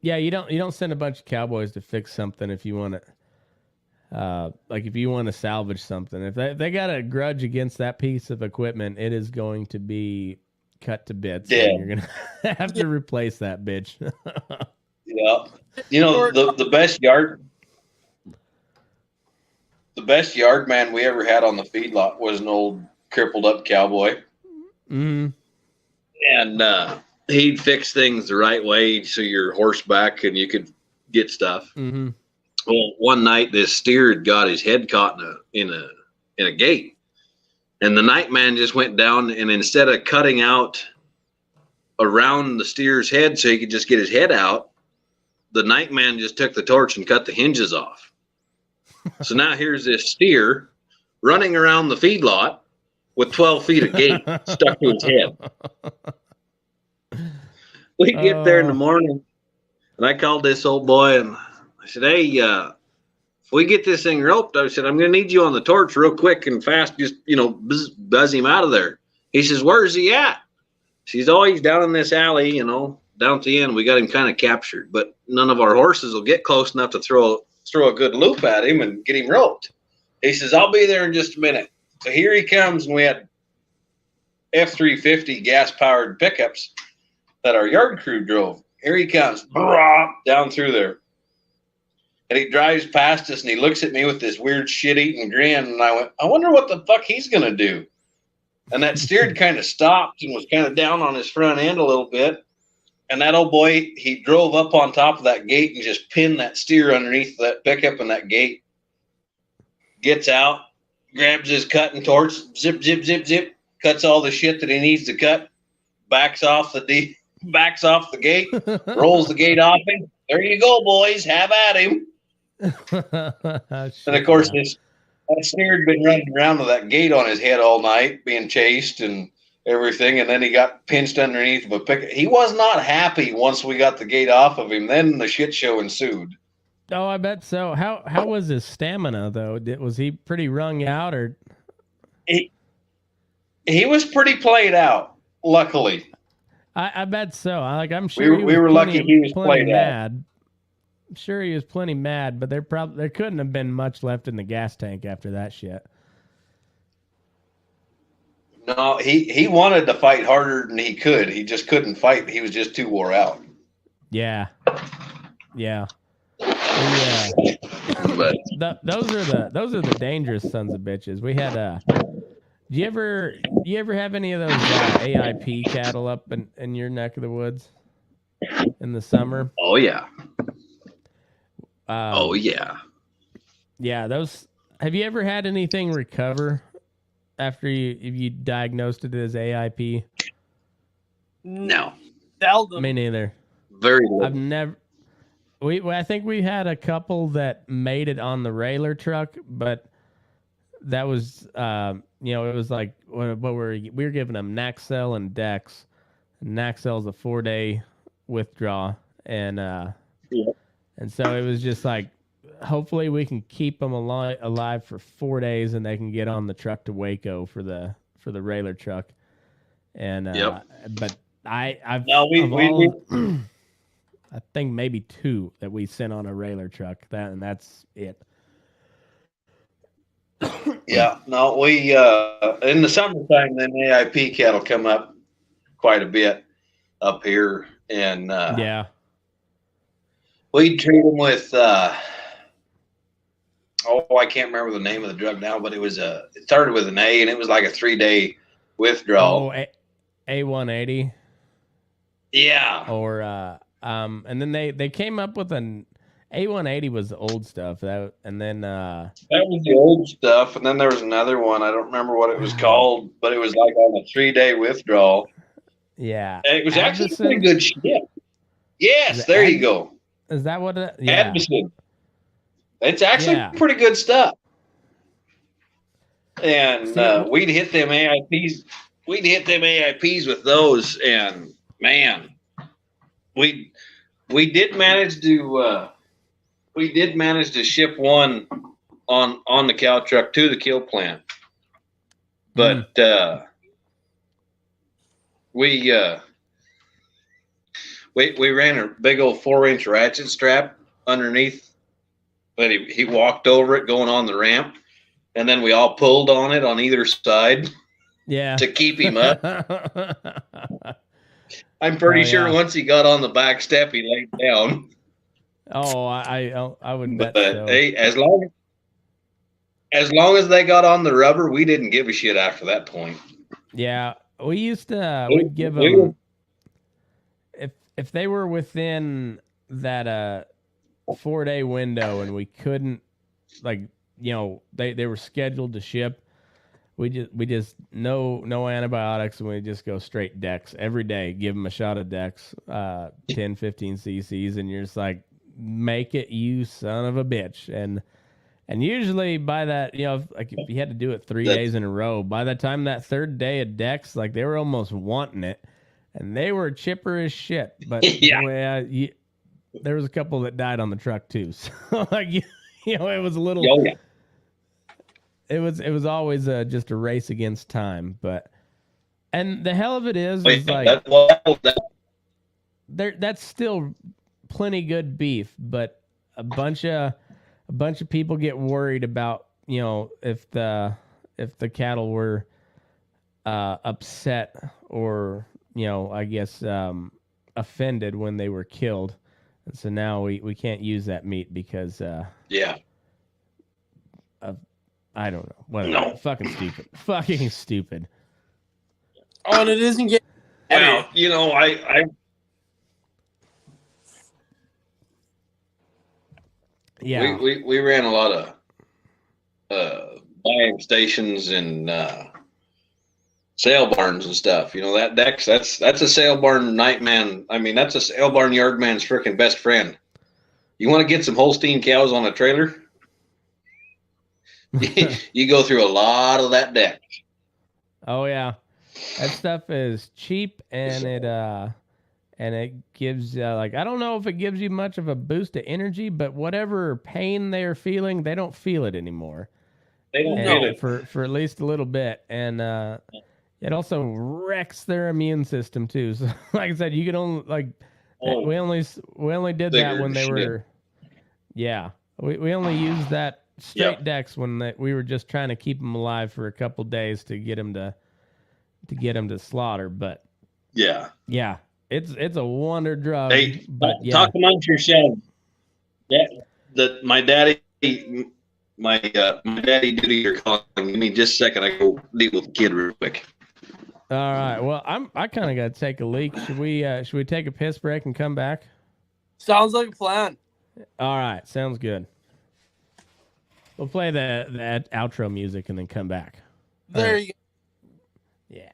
You don't send a bunch of cowboys to fix something if you want to. Like if you want to salvage something, if they got a grudge against that piece of equipment, it is going to be cut to bits. Yeah. And you're gonna have to replace that bitch. Yeah. You know, the best yard man we ever had on the feedlot was an old crippled up cowboy. Mm-hmm. And he'd fix things the right way so you're horseback and you could get stuff. Mm-hmm. Well, one night this steer had got his head caught in a gate. And the night man just went down, and instead of cutting out around the steer's head so he could just get his head out, the night man just took the torch and cut the hinges off. So now here's this steer running around the feedlot with 12 feet of gate stuck to his head. We get there in the morning, and I called this old boy, and I said, hey, if we get this thing roped, I said, I'm going to need you on the torch real quick and fast, just, buzz him out of there. He says, where's he at? He's always down in this alley, down at the end. We got him kind of captured, but none of our horses will get close enough to throw a good loop at him and get him roped. He says, I'll be there in just a minute. So here he comes, and we had F-350 gas-powered pickups that our yard crew drove. Here he comes, down through there. And he drives past us, and he looks at me with this weird shit-eating grin, and I went, I wonder what the fuck he's going to do. And that steer kind of stopped and was kind of down on his front end a little bit. And that old boy, he drove up on top of that gate and just pinned that steer underneath that pickup and that gate. Gets out, grabs his cutting torch, zip, zip, zip, zip, cuts all the shit that he needs to cut, backs off the gate, rolls the gate off him. There you go, boys. Have at him. And of course, that steer had been running around with that gate on his head all night, being chased and everything, and then he got pinched underneath of a pickup. He was not happy once we got the gate off of him. Then the shit show ensued. Oh, I bet so. How was his stamina though? Was he pretty wrung out, or he was pretty played out? Luckily, I bet so. I'm sure we were lucky he was played mad. Out. I'm sure he was plenty mad, but there couldn't have been much left in the gas tank after that shit. No, he wanted to fight harder than he could. He just couldn't fight. He was just too wore out. Yeah. But Those are the dangerous sons of bitches. We had do you ever have any of those AIP cattle up in your neck of the woods in the summer? Oh yeah. Yeah, those. Have you ever had anything recover after you diagnosed it as AIP? No. Seldom. Me neither. Very little. I've never. I think we had a couple that made it on the railer truck, but that was it was like what we were giving them Naxel and Dex. Naxel is a 4-day withdrawal, and and so it was just like, hopefully we can keep them alive for 4 days, and they can get on the truck to Waco for the railer truck. And but I've I think maybe 2 that we sent on a railer truck. That's it. Yeah, no, we in the summertime, then AIP cattle come up quite a bit up here, and we treat them with I can't remember the name of the drug now, but it Oh, started with an A, and it was like a 3-day withdrawal. A180. Yeah. Or and then they came up with an A180 was the old stuff. That was the old stuff, and then there was another one. I don't remember what it was called, but it was like on a 3-day withdrawal. Yeah, And it was actually Advocin? pretty good shit. Yes, there you go. Is that what? Yeah, Advocin. It's actually Yeah. pretty good stuff. And See, we'd hit them AIPs. We'd hit them AIPs with those, and man, we did manage to ship one on the cow truck to the kill plant, but we ran a big old 4-inch ratchet strap underneath, but he walked over it going on the ramp, and then we all pulled on it on either side to keep him up. I'm pretty sure once he got on the back step, he laid down. Oh, I would bet But so. hey, as long as they got on the rubber, we didn't give a shit after that point. Yeah, we used to. We'd give them if they were within that 4-day window, and we couldn't, like, they were scheduled to ship. We just no antibiotics, and we just go straight Dex every day. Give them a shot of Dex, 10, 15 cc's, and you're just like, make it, you son of a bitch. And usually by that, if you had to do it 3 days in a row, by the time that third day of Dex, like, they were almost wanting it, and they were chipper as shit. But there was a couple that died on the truck too. So it was a little. Oh, yeah. It was always just a race against time, and the hell of it is like that's still plenty good beef, but a bunch of people get worried about if the cattle were upset or I guess offended when they were killed, and so now we can't use that meat because I don't know. Whatever. No. Fucking stupid. Fucking stupid. Oh, and it isn't getting. Well, I Yeah. we ran a lot of buying stations and sale barns and stuff. That Dex, that's a sale barn nightman. I mean, that's a sale barn yard man's freaking best friend. You want to get some Holstein cows on a trailer? You go through a lot of that Dex. Oh yeah, that stuff is cheap, and it gives I don't know if it gives you much of a boost of energy, but whatever pain they're feeling, they don't feel it anymore. They don't feel it for at least a little bit, and it also wrecks their immune system too. So like I said, you can only we only did that when they were we only used that straight Dex when we were just trying to keep them alive for a couple days to get them to slaughter. But it's a wonder drug. Hey, but talk amongst yourselves. My daddy duty are calling. Give me just a second. I go deal with the kid real quick. All right. Well, I kind of got to take a leak. Should we take a piss break and come back? Sounds like a plan. All right. Sounds good. We'll play the outro music and then come back. There you go. Yeah.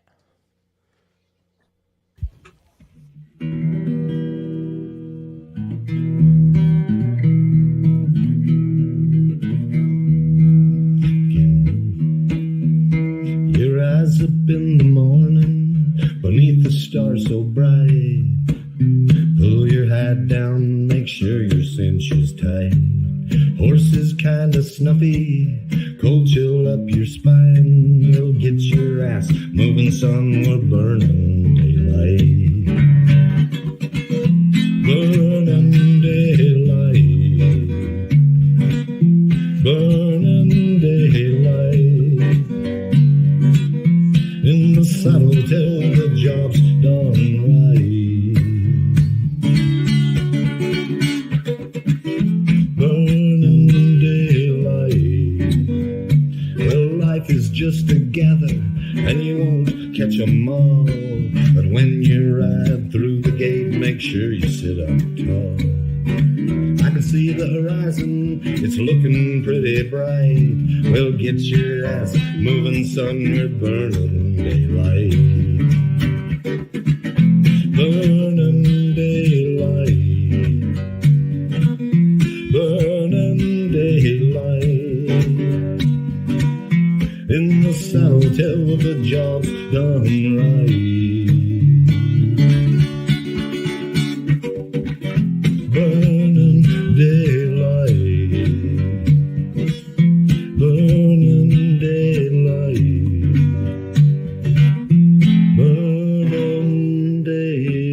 Your eyes up in the morning beneath the stars so bright. Pull your hat down, make sure your cinch is tight. Horse is kinda snuffy, cold chill up your spine. We'll get your ass moving, son, we're burning daylight. Burning daylight. Burning daylight. In the saddle till the job's done right. Is just together, and you won't catch 'em all. make sure you sit up tall. I can see the horizon, it's looking pretty bright. Well, get your ass moving, son, we're burning daylight. Burning daylight. Burning daylight. In the south, till the job's done right. Burning daylight. Burning daylight. Burning daylight.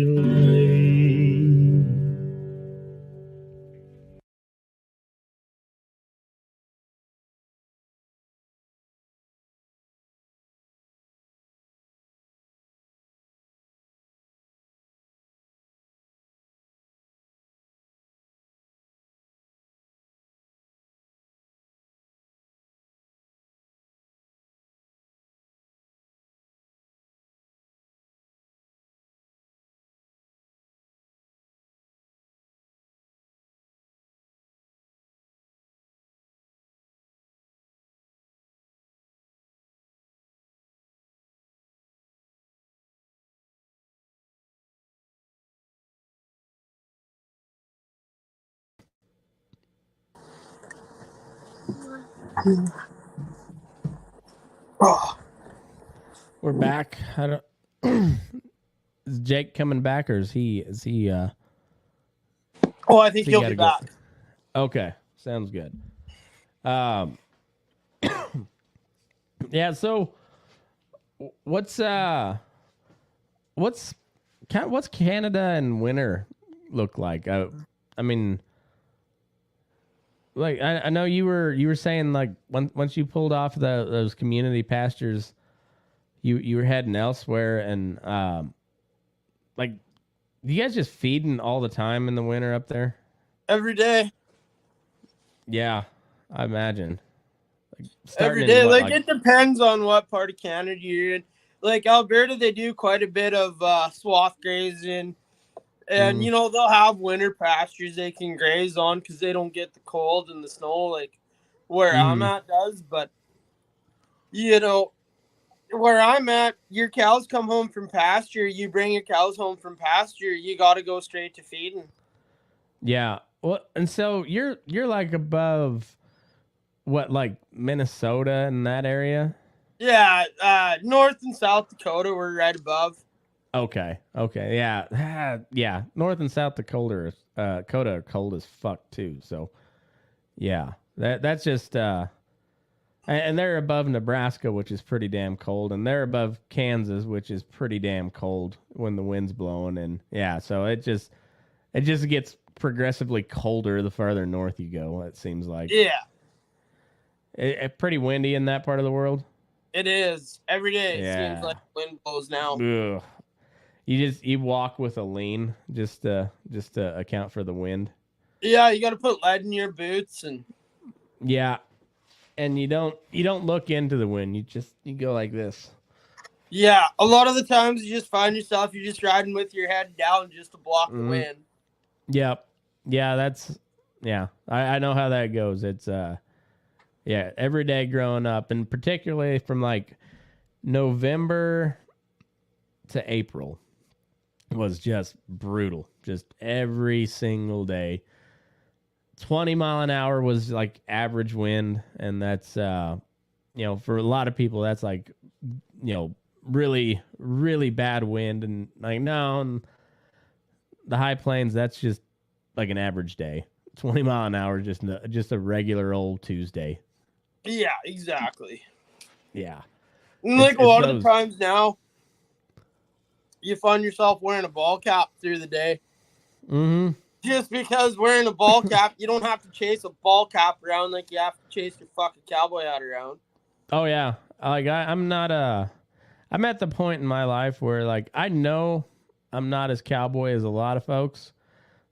Oh, We're back. I don't. Is Jake coming back, or is he? oh, I think He he'll gotta be go. back. Okay, sounds good. Yeah. So, what's Canada and winter look like? I mean, like I know you were saying like once you pulled off those community pastures, you were heading elsewhere, and like, you guys just feeding all the time in the winter up there? Every day. Yeah, I imagine. Like, Every starting in day. what, Like, it depends on what part of Canada you're in. Like, Alberta, they do quite a bit of swath grazing. And, you know, they'll have winter pastures they can graze on because they don't get the cold and the snow like where I'm at does. But, you know, where I'm at, your cows come home from pasture. You bring your cows home from pasture, you got to go straight to feeding. Yeah. Well, and so you're like above what, like Minnesota and that area? Yeah, North and South Dakota were right above. Okay. Yeah. Yeah. North and South Dakota are cold as fuck too. So yeah. That's just and they're above Nebraska, which is pretty damn cold, and they're above Kansas, which is pretty damn cold when the wind's blowing, and yeah, so it just gets progressively colder the farther north you go, it seems like. Yeah. It pretty windy in that part of the world. It is. Every day Yeah. it seems like wind blows now. Ugh. You walk with a lean just to account for the wind. Yeah, you got to put lead in your boots and Yeah. And you don't look into the wind. You go like this. yeah, a lot of the times you just find yourself you're just riding with your head down just to block the wind. Yep. Yeah, I know how that goes. It's yeah, every day growing up, and particularly from like November to April was just brutal. Just every single day. 20 mile an hour was like average wind, and that's for a lot of people that's like really, really bad wind, and like no, and the high plains, that's just like an average day. 20 mile an hour is just a regular old Tuesday. Yeah, exactly. Yeah. And like a lot of the times now, you find yourself wearing a ball cap through the day. Mm-hmm. Just because wearing a ball cap, you don't have to chase a ball cap around like you have to chase your fucking cowboy hat around. Oh yeah, like I'm not I'm at the point in my life where like I know I'm not as cowboy as a lot of folks,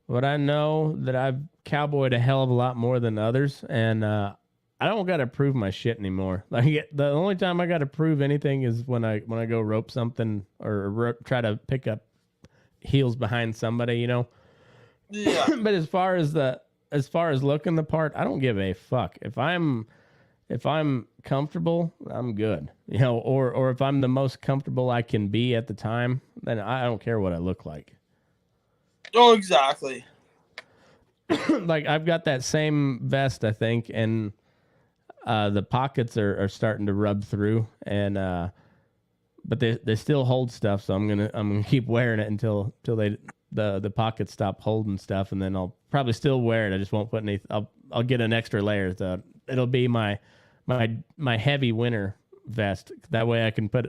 but I know that I've cowboyed a hell of a lot more than others, and I don't got to prove my shit anymore. Like the only time I got to prove anything is when I go rope something or try to pick up heels behind somebody, you know. Yeah. But as far as looking the part, I don't give a fuck. If I'm comfortable, I'm good. You know, or if I'm the most comfortable I can be at the time, then I don't care what I look like. Oh, exactly. Like I've got that same vest, I think, and the pockets are starting to rub through, and but they still hold stuff, so I'm gonna keep wearing it until the pockets stop holding stuff, and then I'll probably still wear it. I just won't put any. I'll get an extra layer. So it'll be my heavy winter vest. That way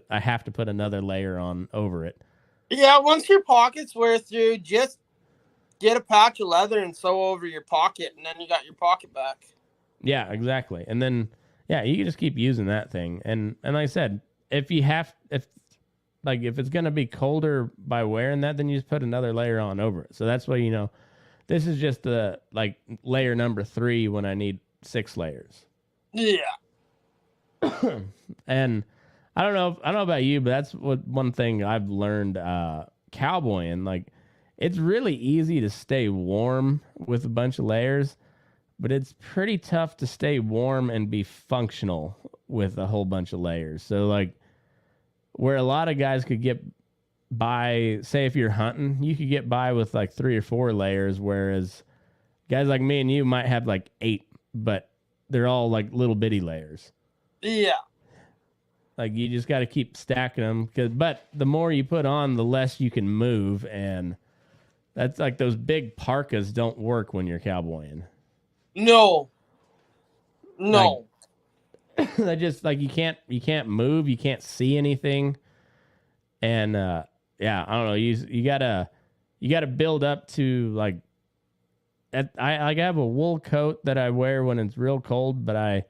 I have to put another layer on over it. Yeah, once your pockets wear through, just get a patch of leather and sew over your pocket, and then you got your pocket back. Yeah, exactly. And then you can just keep using that thing. And like I said, if it's gonna be colder by wearing that, then you just put another layer on over it. So that's why, you know, this is just the like layer number 3 when I need 6 layers. Yeah. And I don't know about you, but that's one thing I've learned cowboying. Like, it's really easy to stay warm with a bunch of layers, but it's pretty tough to stay warm and be functional with a whole bunch of layers. So like, where a lot of guys could get by, say if you're hunting, you could get by with like 3 or 4 layers, whereas guys like me and you might have like 8, but they're all like little bitty layers. Yeah. Like, you just got to keep stacking them. But the more you put on, the less you can move. And that's like those big parkas don't work when you're cowboying. No. That just like you can't move. You can't see anything. And I don't know. You gotta build up to like. I have a wool coat that I wear when it's real cold, but I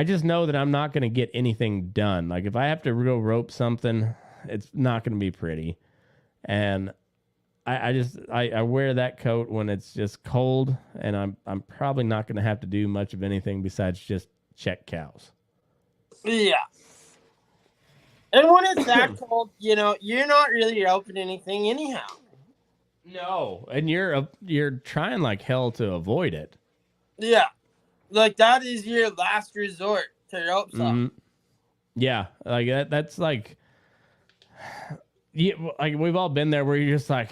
just know that I'm not going to get anything done. Like, if I have to go rope something, it's not going to be pretty. And I wear that coat when it's just cold, and I'm probably not going to have to do much of anything besides just check cows. Yeah. And when it's that cold, you know, you're not really roping anything anyhow. No, and you're trying like hell to avoid it. Yeah. Like, that is your last resort to rope something. Mm-hmm. Yeah, like that's like, like we've all been there where you're just like,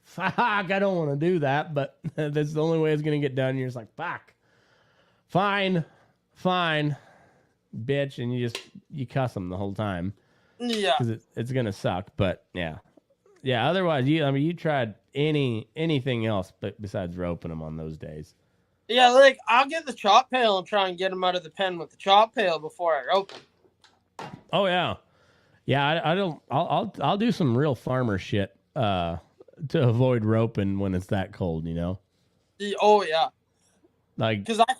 fuck, I don't want to do that, but that's the only way it's gonna get done. You're just like, fuck, fine, bitch, and you cuss them the whole time. Yeah, because it's gonna suck. But yeah. Otherwise, you tried anything else but besides roping them on those days. Yeah, like, I'll get the chop pail and try and get them out of the pen with the chop pail before I rope them. Oh yeah, I don't. I'll do some real farmer shit to avoid roping when it's that cold. You know. Oh yeah. Like, because I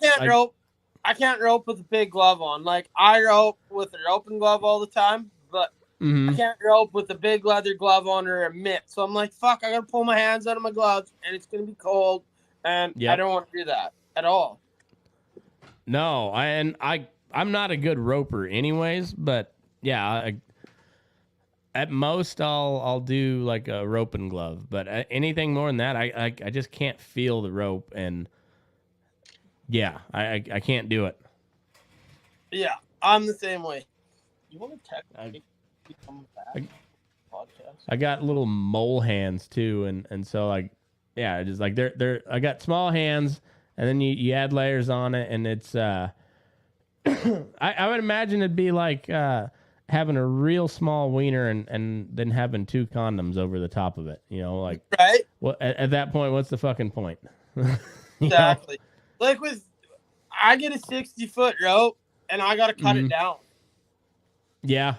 can't rope with a big glove on. Like, I rope with a roping glove all the time, but I can't rope with a big leather glove on or a mitt. So I'm like, fuck, I gotta pull my hands out of my gloves, and it's gonna be cold, and I don't want to do that at all. No, I'm not a good roper anyways, but yeah, at most I'll do like a roping glove, but anything more than that, I just can't feel the rope, and yeah, I can't do it. Yeah, I'm the same way. You want to technically come back? Podcast. I got little mole hands too, and so like, yeah, just like they're I got small hands, and then you add layers on it, and it's I would imagine it'd be like having a real small wiener and then having 2 condoms over the top of it. You know, like, right? Well, at that point, what's the fucking point? Exactly. Like, I get a 60-foot rope, and I gotta cut it down. Yeah.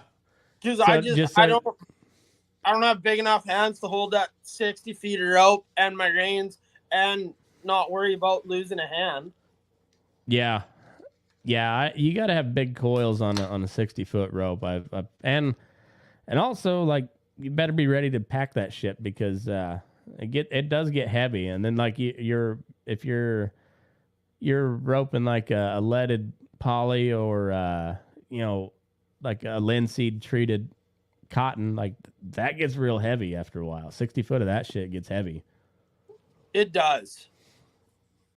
Because I don't have big enough hands to hold that 60 feet of rope and my reins and not worry about losing a hand. Yeah. You got to have big coils on a 60-foot rope. And also, like, you better be ready to pack that shit, because it does get heavy. And then like if you're roping like a leaded poly or like a linseed treated cotton, like that gets real heavy after a while. 60 foot of that shit gets heavy. It does.